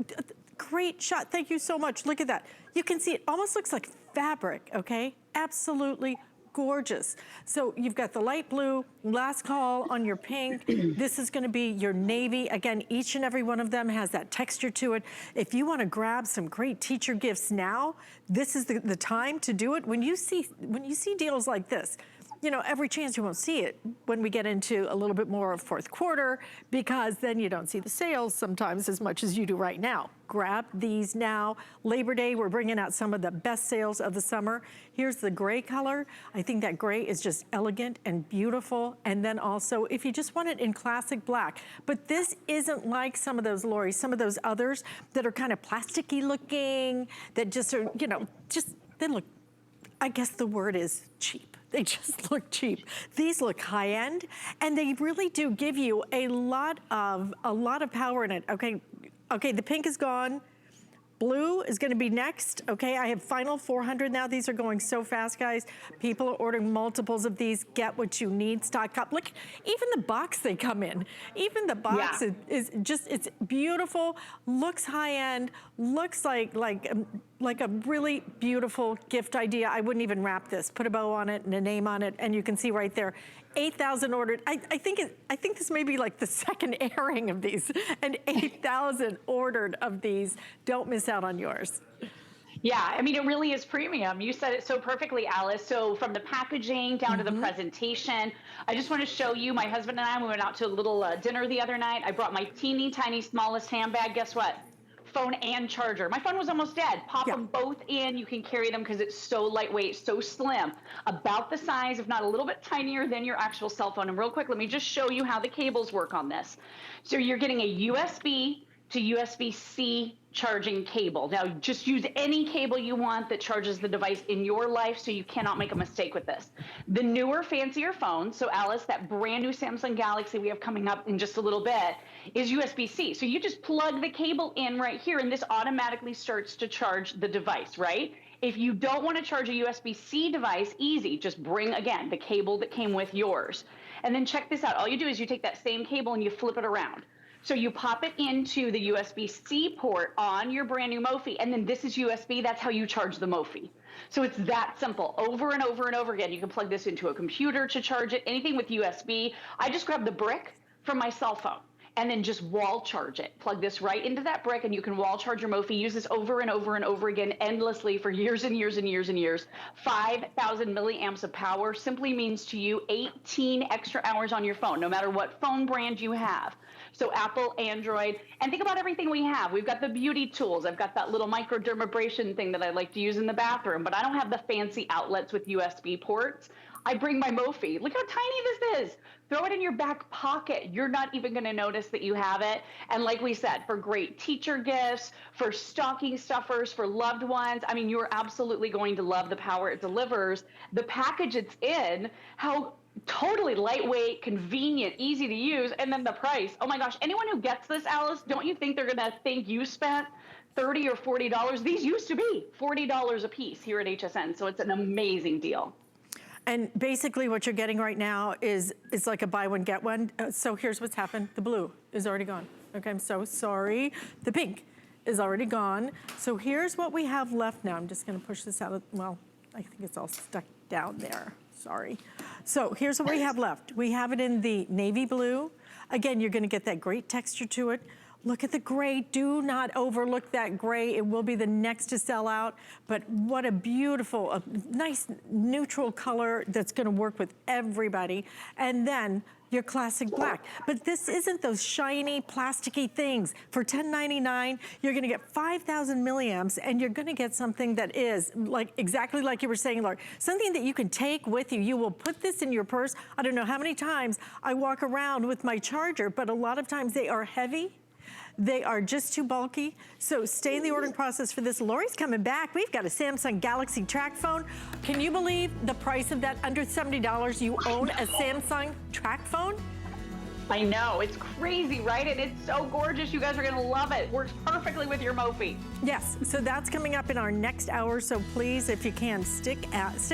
Great shot, thank you so much. Look at that. You can see it almost looks like fabric, okay? Absolutely gorgeous. So you've got the light blue, last call on your pink. This is gonna be your navy. Again, each and every one of them has that texture to it. If you wanna grab some great teacher gifts now, this is the time to do it. When you see deals like this, you know, every chance you won't see it when we get into a little bit more of fourth quarter, because then you don't see the sales sometimes as much as you do right now. Grab these now. Labor Day, we're bringing out some of the best sales of the summer. Here's the gray color. I think that gray is just elegant and beautiful. And then also, if you just want it in classic black, but this isn't like some of those, Lori, some of those others that are kind of plasticky looking, that just are, you know, they look, I guess the word is cheap. They just look cheap. These look high end, and they really do give you a lot of power in it. Okay, the pink is gone. Blue is gonna be next, okay? I have final 400 now. These are going so fast, guys. People are ordering multiples of these. Get what you need, stock up. Look, even the box they come in. Even the box is just, it's beautiful, looks high end, looks like a really beautiful gift idea. I wouldn't even wrap this. Put a bow on it and a name on it, and you can see right there, 8,000 ordered. I think this may be like the second airing of these, and 8,000 ordered of these. Don't miss out on yours. Yeah, I mean, it really is premium. You said it so perfectly, Alice. So from the packaging down to the presentation, I just want to show you, my husband and I, we went out to a little dinner the other night. I brought my teeny tiny smallest handbag. Guess what? Phone and charger. My phone was almost dead. Pop them both in. You can carry them because it's so lightweight, so slim, about the size, if not a little bit tinier than your actual cell phone. And real quick, let me just show you how the cables work on this. So you're getting a USB to USB-C charging cable. Now, just use any cable you want that charges the device in your life, so you cannot make a mistake with this. The newer, fancier phones, so Alice, that brand new Samsung Galaxy we have coming up in just a little bit, is USB-C. So you just plug the cable in right here, and this automatically starts to charge the device, right? If you don't want to charge a USB-C device, easy, just bring, again, the cable that came with yours. And then check this out. All you do is you take that same cable and you flip it around. So you pop it into the USB-C port on your brand new Mophie, and then this is USB. That's how you charge the Mophie. So it's that simple. Over and over and over again. You can plug this into a computer to charge it, anything with USB. I just grab the brick from my cell phone and then just wall charge it. Plug this right into that brick, and you can wall charge your Mophie. Use this over and over and over again endlessly for years and years and years and years. 5,000 milliamps of power simply means to you 18 extra hours on your phone, no matter what phone brand you have. So Apple, Android, and think about everything we have. We've got the beauty tools. I've got that little microdermabrasion thing that I like to use in the bathroom, but I don't have the fancy outlets with USB ports. I bring my Mophie. Look how tiny this is. Throw it in your back pocket. You're not even going to notice that you have it. And like we said, for great teacher gifts, for stocking stuffers, for loved ones, I mean, you're absolutely going to love the power it delivers. The package it's in, how totally lightweight, convenient, easy to use, and then the price. Oh my gosh, anyone who gets this, Alice, don't you think they're going to think you spent $30 or $40. These used to be $40 a piece here at HSN, so it's an amazing deal. And basically what you're getting right now is like a buy one, get one. So here's what's happened. The blue is already gone. Okay, I'm so sorry. The pink is already gone. So here's what we have left now. I'm just gonna push this out of, well, I think it's all stuck down there. Sorry. So here's what we have left. We have it in the navy blue. Again, you're gonna get that great texture to it. Look at the gray, do not overlook that gray. It will be the next to sell out, but what a beautiful, a nice neutral color that's gonna work with everybody. And then your classic black. But this isn't those shiny, plasticky things. For $10.99, you're gonna get 5,000 milliamps and you're gonna get something that is like exactly like you were saying, Laura, something that you can take with you. You will put this in your purse. I don't know how many times I walk around with my charger, but a lot of times they are heavy. They are just too bulky. So stay in the ordering process for this. Lori's coming back. We've got a Samsung Galaxy track phone. Can you believe the price of that? Under $70, you own a Samsung track phone? I know, it's crazy, right? And it's so gorgeous. You guys are gonna love it. Works perfectly with your Mophie. Yes, so that's coming up in our next hour. So please, if you can, stick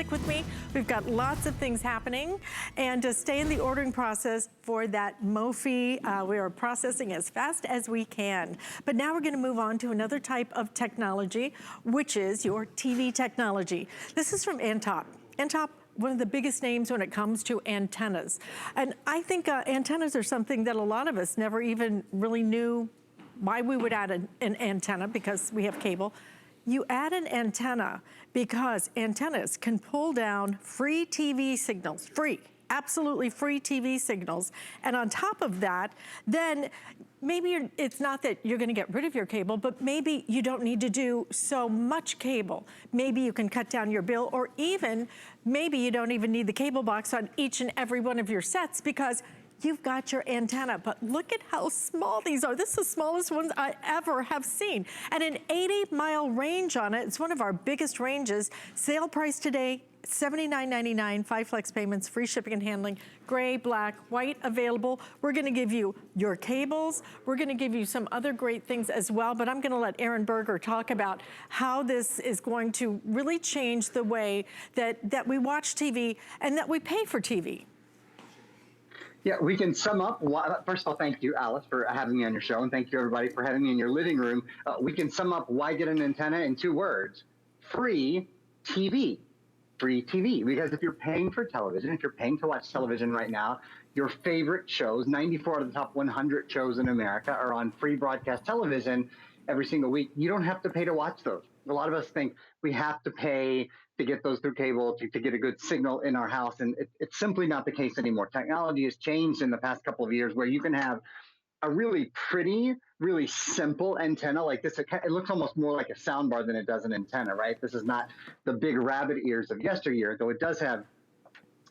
with me. We've got lots of things happening. And to stay in the ordering process for that Mophie, we are processing as fast as we can. But now we're gonna move on to another type of technology, which is your TV technology. This is from Antop. Antop, one of the biggest names when it comes to antennas. And I think antennas are something that a lot of us never even really knew why we would add an antenna, because we have cable. You add an antenna because antennas can pull down free TV signals, free, absolutely free TV signals. And on top of that, then maybe it's not that you're gonna get rid of your cable, but maybe you don't need to do so much cable. Maybe you can cut down your bill, or even maybe you don't even need the cable box on each and every one of your sets because you've got your antenna. But look at how small these are. This is the smallest ones I ever have seen. And an 80-mile range on it. It's one of our biggest ranges. Sale price today, $79.99, 5 flex payments, free shipping and handling, gray, black, white available. We're gonna give you your cables. We're gonna give you some other great things as well, but I'm gonna let Aaron Berger talk about how this is going to really change the way that we watch TV and that we pay for TV. Yeah, we can sum up. First of all, thank you, Alice, for having me on your show, and thank you, everybody, for having me in your living room. We can sum up why get an antenna in 2 words: free TV. Free TV, because if you're paying for television, if you're paying to watch television right now, your favorite shows, 94 out of the top 100 shows in America are on free broadcast television every single week. You don't have to pay to watch those. A lot of us think we have to pay to get those through cable to get a good signal in our house, and it's simply not the case anymore. Technology has changed in the past couple of years where you can have a really pretty, really simple antenna like this. It looks almost more like a soundbar than it does an antenna, right? This is not the big rabbit ears of yesteryear, though it does have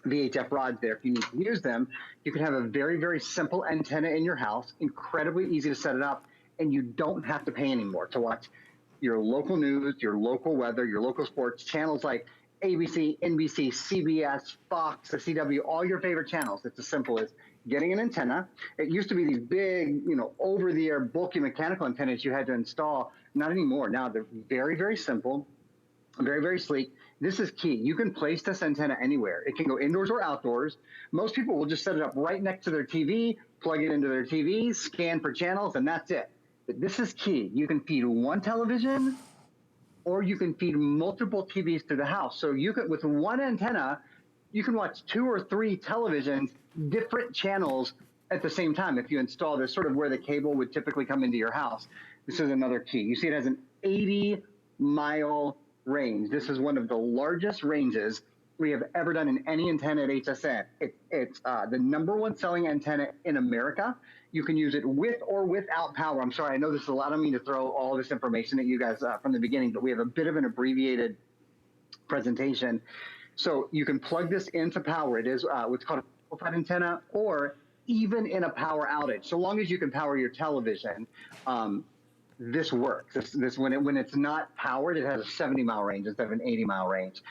VHF rods there if you need to use them. You can have a very, very simple antenna in your house, incredibly easy to set it up, and you don't have to pay anymore to watch your local news, your local weather, your local sports, channels like ABC, NBC, CBS, Fox, the CW, all your favorite channels. It's as simple as getting an antenna. It used to be these big, over-the-air, bulky mechanical antennas you had to install. Not anymore. Now they're very, very simple, very, very sleek. This is key. You can place this antenna anywhere. It can go indoors or outdoors. Most people will just set it up right next to their TV, plug it into their TV, scan for channels, and that's it. But this is key. You can feed one television, or you can feed multiple TVs to the house. So you can, with one antenna, you can watch 2 or 3 televisions, different channels at the same time. If you install this, sort of where the cable would typically come into your house. This is another key. You see it has an 80-mile range. This is one of the largest ranges we have ever done in any antenna at HSN. It's the #1 selling antenna in America. You can use it with or without power. I'm sorry, I know this is a lot. I don't mean to throw all this information at you guys from the beginning, but we have a bit of an abbreviated presentation. So you can plug this into power. It is what's called a qualified antenna, or even in a power outage, so long as you can power your television. this works. This when it's not powered, it has a 70-mile range instead of an 80-mile range.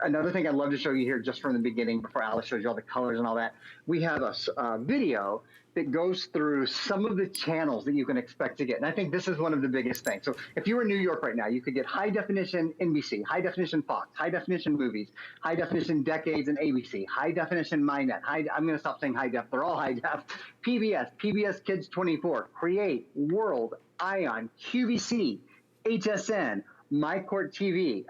Another thing I'd love to show you here, just from the beginning, before Alice shows you all the colors and all that, we have a video that goes through some of the channels that you can expect to get. And I think this is one of the biggest things. So if you were in New York right now, you could get high definition NBC, high definition Fox, high definition movies, high definition Decades and ABC, high definition MyNet. I'm going to stop saying high def. They're all high def. PBS Kids 24, Create, World, Ion, QVC, HSN, MyCourt TV,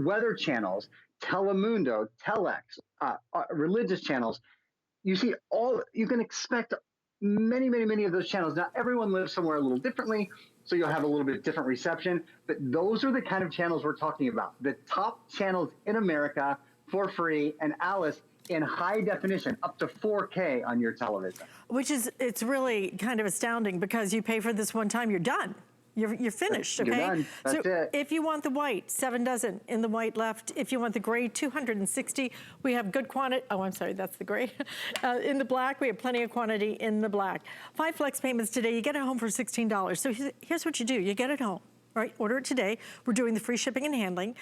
weather channels, Telemundo, Telex, religious channels. You see, you can expect many of those channels. Now, everyone lives somewhere a little differently, so you'll have a little bit different reception, but those are the kind of channels we're talking about. The top channels in America for free, and Alice, in high definition, up to 4K on your television. It's really kind of astounding, because you pay for this one time, you're done. You're finished, okay? You're done. That's it. If you want the white, 7 dozen in the white left. If you want the gray, 260. We have good quantity. Oh, I'm sorry, that's the gray. In the black, we have plenty of quantity in the black. 5 flex payments today. You get it home for $16. So here's what you do. You get it home. All right, order it today. We're doing the free shipping and handling.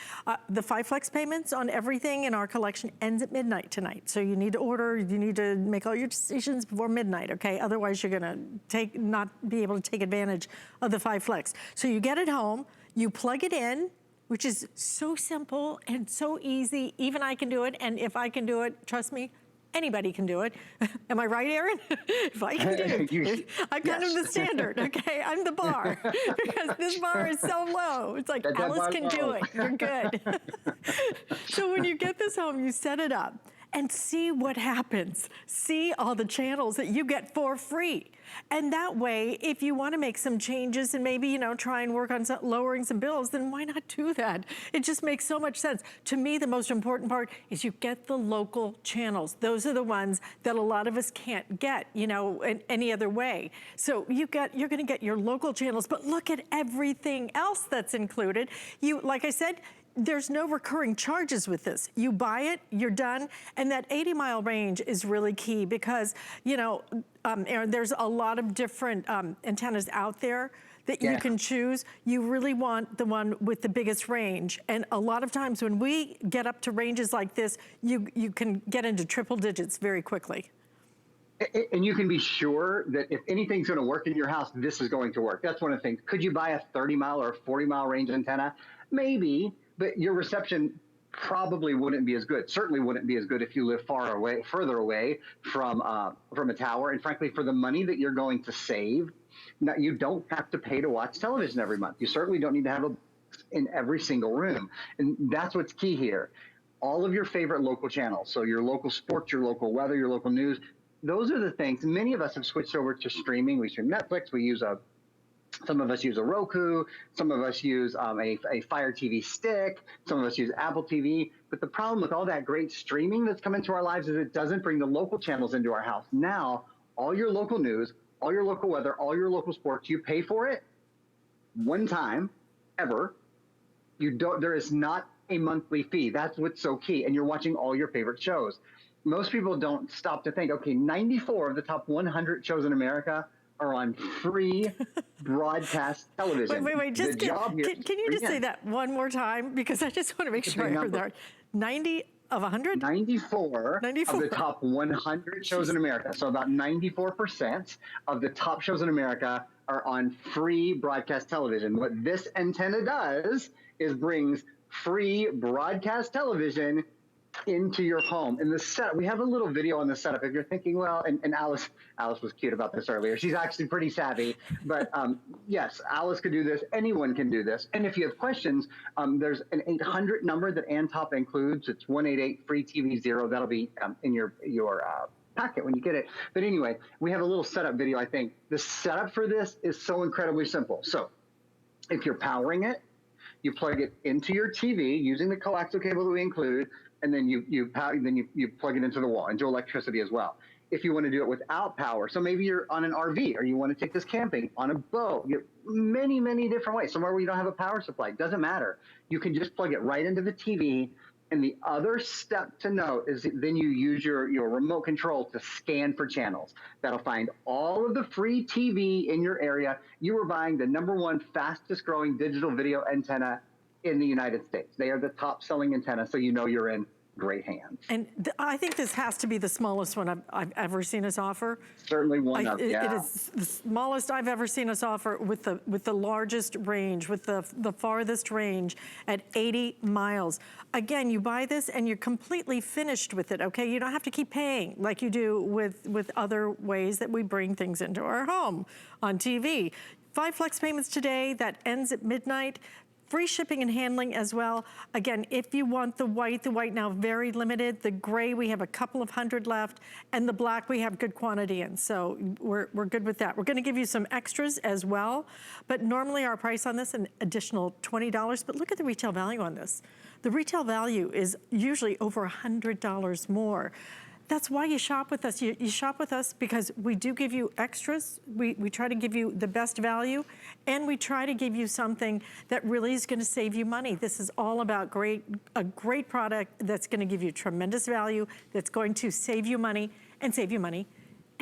The 5 flex payments on everything in our collection ends at midnight tonight. So you need to order, you need to make all your decisions before midnight, okay? Otherwise you're gonna not be able to take advantage of the 5 flex. So you get it home, you plug it in, which is so simple and so easy. Even I can do it, and if I can do it, trust me, anybody can do it. Am I right, Aaron? If I can do it, I'm kind of the standard, okay? I'm the bar, because this bar is so low. It's like, Alice can do it, you're good. So when you get this home, you set it up and see what happens. See all the channels that you get for free. And that way, if you want to make some changes and maybe, try and work on lowering some bills, then why not do that? It just makes so much sense. To me, the most important part is you get the local channels. Those are the ones that a lot of us can't get, in any other way. So you're going to get your local channels, but look at everything else that's included. Like I said, there's no recurring charges with this. You buy it, you're done, and that 80-mile range is really key, because, Aaron, there's a lot of different antennas out there that you can choose. You really want the one with the biggest range. And a lot of times when we get up to ranges like this, you can get into triple digits very quickly. And you can be sure that if anything's going to work in your house, this is going to work. That's one of the things. Could you buy a 30-mile or 40-mile range antenna? Maybe, but your reception probably wouldn't be as good. Certainly wouldn't be as good if you live further away from a tower. And frankly, for the money that you're going to save, now, you don't have to pay to watch television every month. You certainly don't need to have in every single room. And that's what's key here. All of your favorite local channels, so your local sports, your local weather, your local news, those are the things. Many of us have switched over to streaming. We stream Netflix. We use some of us use a Roku. Some of us use a Fire TV stick. Some of us use Apple TV. But the problem with all that great streaming that's come into our lives is it doesn't bring the local channels into our house. Now, all your local news, all your local weather, all your local sports, you pay for it one time, ever. There is not a monthly fee. That's what's so key. And you're watching all your favorite shows. Most people don't stop to think, okay, 94 of the top 100 shows in America are on free broadcast television. Wait. Just can you just say that one more time? Because I just want to make sure I heard that. 90 of 100? 94 of the top 100 shows in America. So about 94% of the top shows in America are on free broadcast television. What this antenna does is brings free broadcast television into your home. In the set, we have a little video on the setup. If you're thinking, well, and Alice was cute about this earlier. She's actually pretty savvy, but yes, Alice could do this. Anyone can do this. And if you have questions, there's an 800 number that Antop includes. It's 188-FREE-TV-0. That'll be in your packet when you get it. But anyway, we have a little setup video. I think the setup for this is so incredibly simple. So if you're powering it, you plug it into your TV using the coaxial cable that we include, and then you plug it into the wall, into electricity as well. If you want to do it without power, so maybe you're on an RV or you want to take this camping on a boat, you have many different ways. Somewhere where you don't have a power supply, doesn't matter. You can just plug it right into the TV, And the other step to note is then you use your remote control to scan for channels. That'll find all of the free TV in your area. You are buying the #1 fastest growing digital video antenna in the United States. They are the top selling antenna, so you know you're in great hands. And I think this has to be the smallest one I've ever seen us offer. Certainly one of, yeah. It is the smallest I've ever seen us offer with the largest range, with the farthest range at 80 miles. Again, you buy this and you're completely finished with it, okay? You don't have to keep paying like you do with other ways that we bring things into our home on TV. 5 flex payments today, that ends at midnight. Free shipping and handling as well. Again, if you want the white now very limited. The gray, we have a couple of hundred left. And the black, we have good quantity in. So we're good with that. We're gonna give you some extras as well. But normally our price on this, an additional $20. But look at the retail value on this. The retail value is usually over $100 more. That's why you shop with us. You shop with us because we do give you extras. We try to give you the best value, and we try to give you something that really is gonna save you money. This is all about a great product that's gonna give you tremendous value, that's going to save you money, and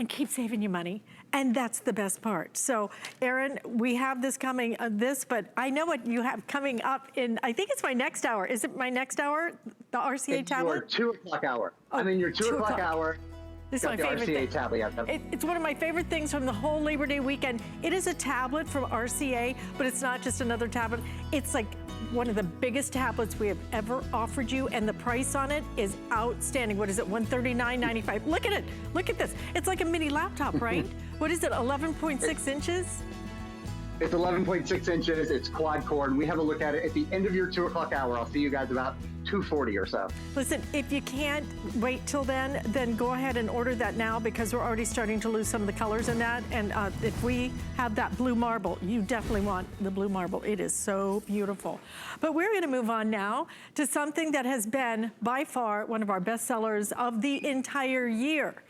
keep saving you money. And that's the best part. So, Aaron, we have this coming, but I know what you have coming up in, I think it's my next hour. Is it my next hour, the RCA tablet? It's your 2 o'clock hour. Oh, I'm in your 2 o'clock hour. This is my favorite RCA thing. tablet. Yeah. It's one of my favorite things from the whole Labor Day weekend. It is a tablet from RCA, but it's not just another tablet. It's like one of the biggest tablets we have ever offered you, and the price on it is outstanding. What is it, $139.95? Look at it, look at this. It's like a mini laptop, right? What is it, 11.6 inches? It's 11.6 inches, it's quad core, and we have a look at it at the end of your 2 o'clock hour. I'll see you guys about 2:40 or so. Listen, if you can't wait till then go ahead and order that now, because we're already starting to lose some of the colors in that. And if we have that blue marble, you definitely want the blue marble. It is so beautiful. But we're gonna move on now to something that has been by far one of our best sellers of the entire year.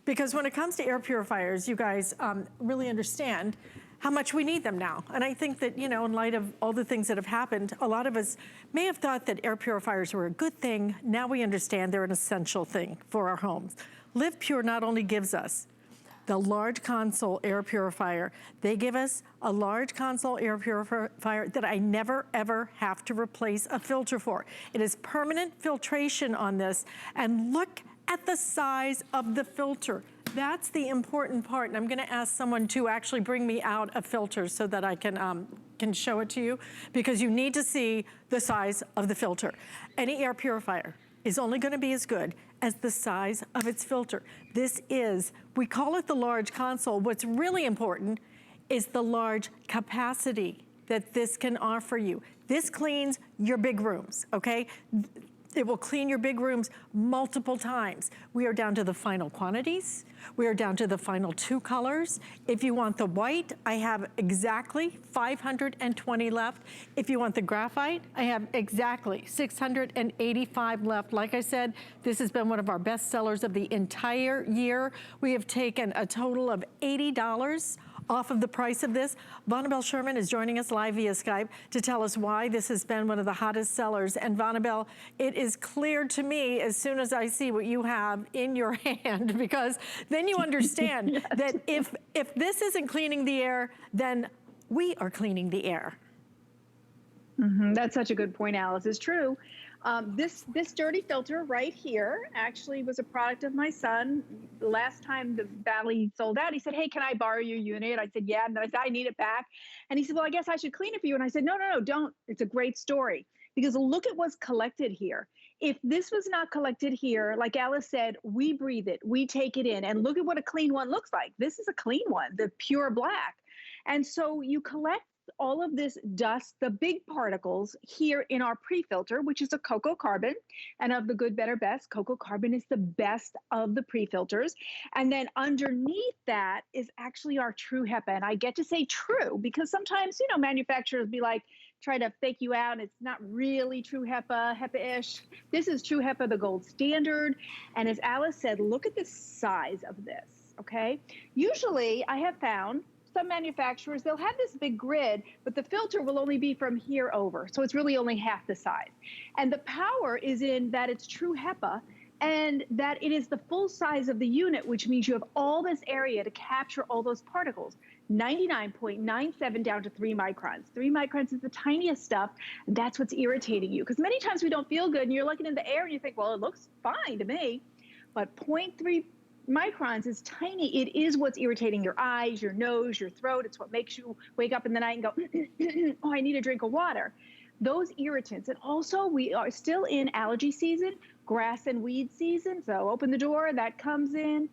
Because when it comes to air purifiers, you guys really understand how much we need them now. And I think that, you know, in light of all the things that have happened, a lot of us may have thought that air purifiers were a good thing. Now we understand they're an essential thing for our homes. LivePure not only gives us the large console air purifier, they give us a large console air purifier that I never ever have to replace a filter for. It is permanent filtration on this, and look at the size of the filter. That's the important part, and I'm gonna ask someone to actually bring me out a filter so that I can show it to you, because you need to see the size of the filter. Any air purifier is only gonna be as good as the size of its filter. This is, we call it the large console. What's really important is the large capacity that this can offer you. This cleans your big rooms, okay? It will clean your big rooms multiple times. We are down to the final quantities. We are down to the final 2 colors. If you want the white, I have exactly 520 left. If you want the graphite, I have exactly 685 left. Like I said, this has been one of our best sellers of the entire year. We have taken a total of $80 off of the price of this. Vonabelle Sherman is joining us live via Skype to tell us why this has been one of the hottest sellers. And Vonabelle, it is clear to me as soon as I see what you have in your hand, because then you understand yes. that if this isn't cleaning the air, then we are cleaning the air. Mm-hmm. That's such a good point, Alice. It's true. This dirty filter right here actually was a product of my son. The last time the Valley sold out, he said, hey, can I borrow your unit? I said, yeah. And then I said, I need it back. And he said, well, I guess I should clean it for you. And I said, no, don't. It's a great story. Because look at what's collected here. If this was not collected here, like Alice said, we breathe it, we take it in. And look at what a clean one looks like. This is a clean one, the pure black. And so you collect all of this dust, the big particles here in our pre-filter, which is a cocoa carbon. And of the good, better, best, cocoa carbon is the best of the pre-filters. And then underneath that is actually our true HEPA. And I get to say true because sometimes, you know, manufacturers be like, try to fake you out. It's not really true HEPA, HEPA-ish. This is true HEPA, the gold standard. And as Alice said, look at the size of this, okay? Usually I have found some manufacturers, they'll have this big grid, but the filter will only be from here over. So it's really only half the size. And the power is in that it's true HEPA and that it is the full size of the unit, which means you have all this area to capture all those particles. 99.97 down to 3 microns. 3 microns is the tiniest stuff, and that's what's irritating you. Because many times we don't feel good, and you're looking in the air, and you think, well, it looks fine to me. But 0.3 microns is tiny. It is what's irritating your eyes, your nose, your throat. It's what makes you wake up in the night and go, oh, I need a drink of water. Those irritants. And also, we are still in allergy season, grass and weed season. So open the door, that comes in.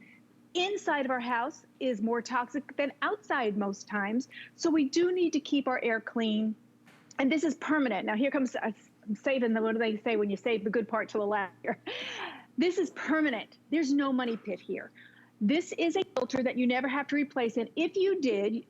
Inside of our house is more toxic than outside most times. So we do need to keep our air clean. And this is permanent. Now here comes, I'm saving the, what do they say when you save the good part till the last year? This is permanent. There's no money pit here. This is a filter that you never have to replace. And if you did,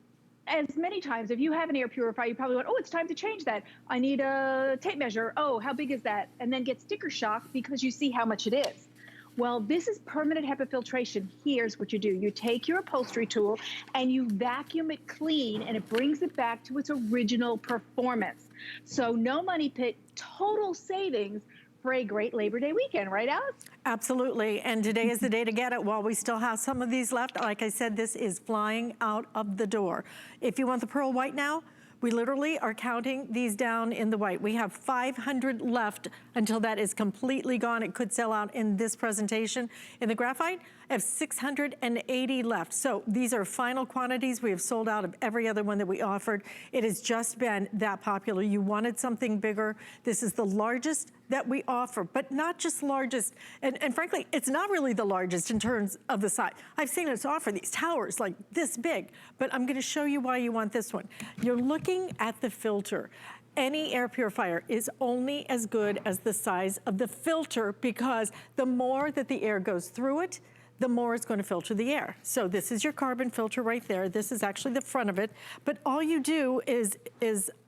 as many times, if you have an air purifier, you probably went, oh, it's time to change that. I need a tape measure. Oh, how big is that? And then get sticker shock because you see how much it is. Well, this is permanent HEPA filtration. Here's what you do. You take your upholstery tool and you vacuum it clean, and it brings it back to its original performance. So no money pit, total savings for a great Labor Day weekend, right, Alice? Absolutely, and today is the day to get it while we still have some of these left. Like I said, this is flying out of the door. If you want the pearl white now, we literally are counting these down in the white. We have 500 left until that is completely gone. It could sell out in this presentation. In the graphite, I have 680 left. So these are final quantities. We have sold out of every other one that we offered. It has just been that popular. You wanted something bigger. This is the largest that we offer, but not just largest. And frankly, it's not really the largest in terms of the size. I've seen us offer these towers like this big, but I'm gonna show you why you want this one. You're looking at the filter. Any air purifier is only as good as the size of the filter, because the more that the air goes through it, the more it's going to filter the air. So this is your carbon filter right there. This is actually the front of it. But all you do is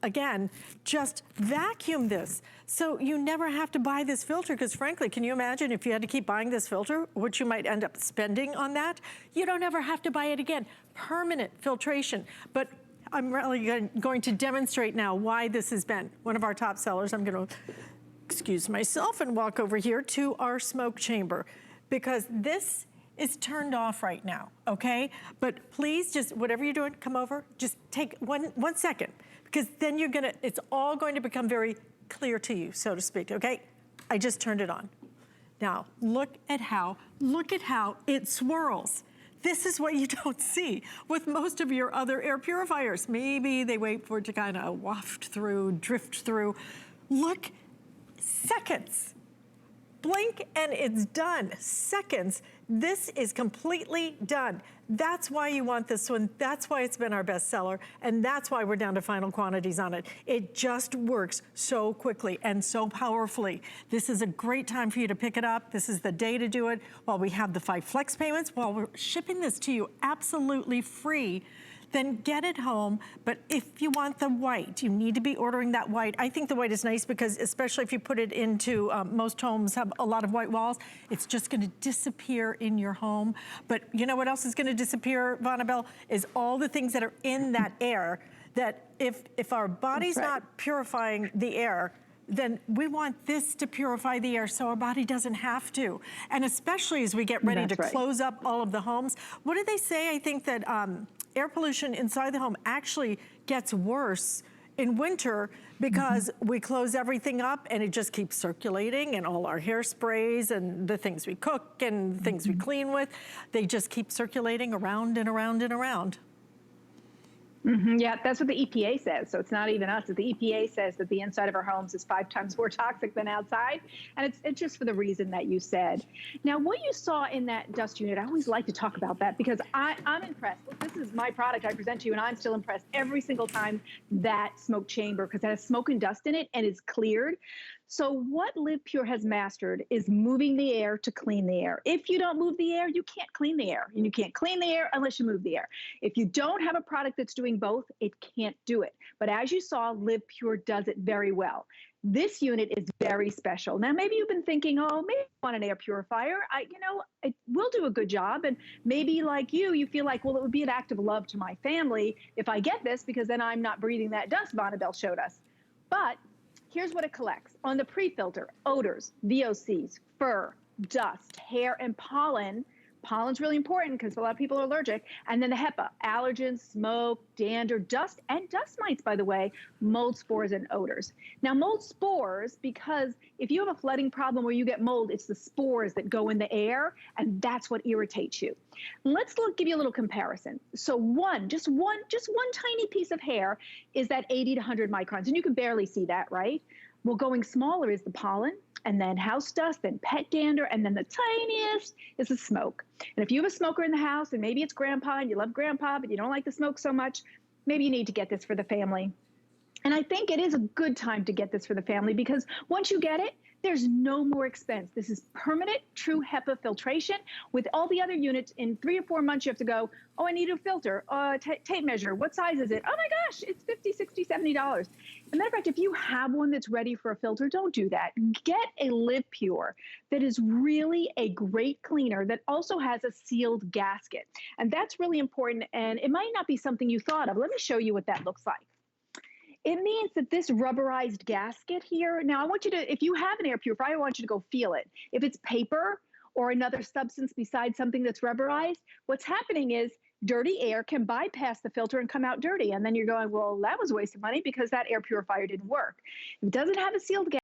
again, just vacuum this. So you never have to buy this filter, because frankly, can you imagine if you had to keep buying this filter, what you might end up spending on that? You don't ever have to buy it again. Permanent filtration. But I'm really going to demonstrate now why this has been one of our top sellers. I'm going to excuse myself and walk over here to our smoke chamber, because this is turned off right now, okay? But please, just whatever you're doing, come over, just take one second, because then it's all going to become very clear to you, so to speak, okay? I just turned it on. Now, look at how it swirls. This is what you don't see with most of your other air purifiers. Maybe they wait for it to kind of waft through, drift through. Look, seconds. Blink and it's done. Seconds. This is completely done. That's why you want this one. That's why it's been our best seller. And that's why we're down to final quantities on it. It just works so quickly and so powerfully. This is a great time for you to pick it up. This is the day to do it while we have the 5 flex payments, while we're shipping this to you absolutely free. Then get it home. But if you want the white, you need to be ordering that white. I think the white is nice because, especially if you put it into, most homes have a lot of white walls, it's just gonna disappear in your home. But you know what else is gonna disappear, Vonabelle, is all the things that are in that air, that if our body's not purifying the air, then we want this to purify the air so our body doesn't have to. And especially as we get ready to close up all of the homes. What did they say? I think that air pollution inside the home actually gets worse in winter because we close everything up and it just keeps circulating, and all our hairsprays and the things we cook and the things we clean with, they just keep circulating around and around and around. Yeah, that's what the EPA says. So it's not even us. The EPA says that the inside of our homes is 5 times more toxic than outside. And it's just for the reason that you said. Now, what you saw in that dust unit, I always like to talk about that because I'm impressed. This is my product I present to you, and I'm still impressed every single time that smoke chamber, because it has smoke and dust in it and it's cleared. So what LivePure has mastered is moving the air to clean the air. If you don't move the air, you can't clean the air. And you can't clean the air unless you move the air. If you don't have a product that's doing both, it can't do it. But as you saw, LivePure does it very well. This unit is very special. Now, maybe you've been thinking, oh, maybe I want an air purifier. It will do a good job. And maybe like you feel like, well, it would be an act of love to my family if I get this, because then I'm not breathing that dust Bonnabelle showed us. But here's what it collects. On the pre-filter, odors, VOCs, fur, dust, hair, and pollen. Pollen's really important because a lot of people are allergic. And then the HEPA, allergens, smoke, dander, dust, and dust mites, by the way, mold spores and odors. Now, mold spores, because if you have a flooding problem where you get mold, it's the spores that go in the air, and that's what irritates you. Let's give you a little comparison. So just one tiny piece of hair is that 80 to 100 microns, and you can barely see that, right? Well, going smaller is the pollen, and then house dust, then pet dander, and then the tiniest is the smoke. And if you have a smoker in the house, and maybe it's grandpa, and you love grandpa, but you don't like the smoke so much, maybe you need to get this for the family. And I think it is a good time to get this for the family, because once you get it, there's no more expense. This is permanent, true HEPA filtration. With all the other units, in 3 or 4 months, you have to go, oh, I need a filter, tape measure, what size is it? Oh my gosh, it's $50, $60, $70. As a matter of fact, if you have one that's ready for a filter, don't do that. Get a LivePure that is really a great cleaner that also has a sealed gasket. And that's really important, and it might not be something you thought of. Let me show you what that looks like. It means that this rubberized gasket here, now I want you to, if you have an air purifier, I want you to go feel it. If it's paper or another substance besides something that's rubberized, what's happening is dirty air can bypass the filter and come out dirty. And then you're going, well, that was a waste of money because that air purifier didn't work. If it doesn't have a sealed gasket,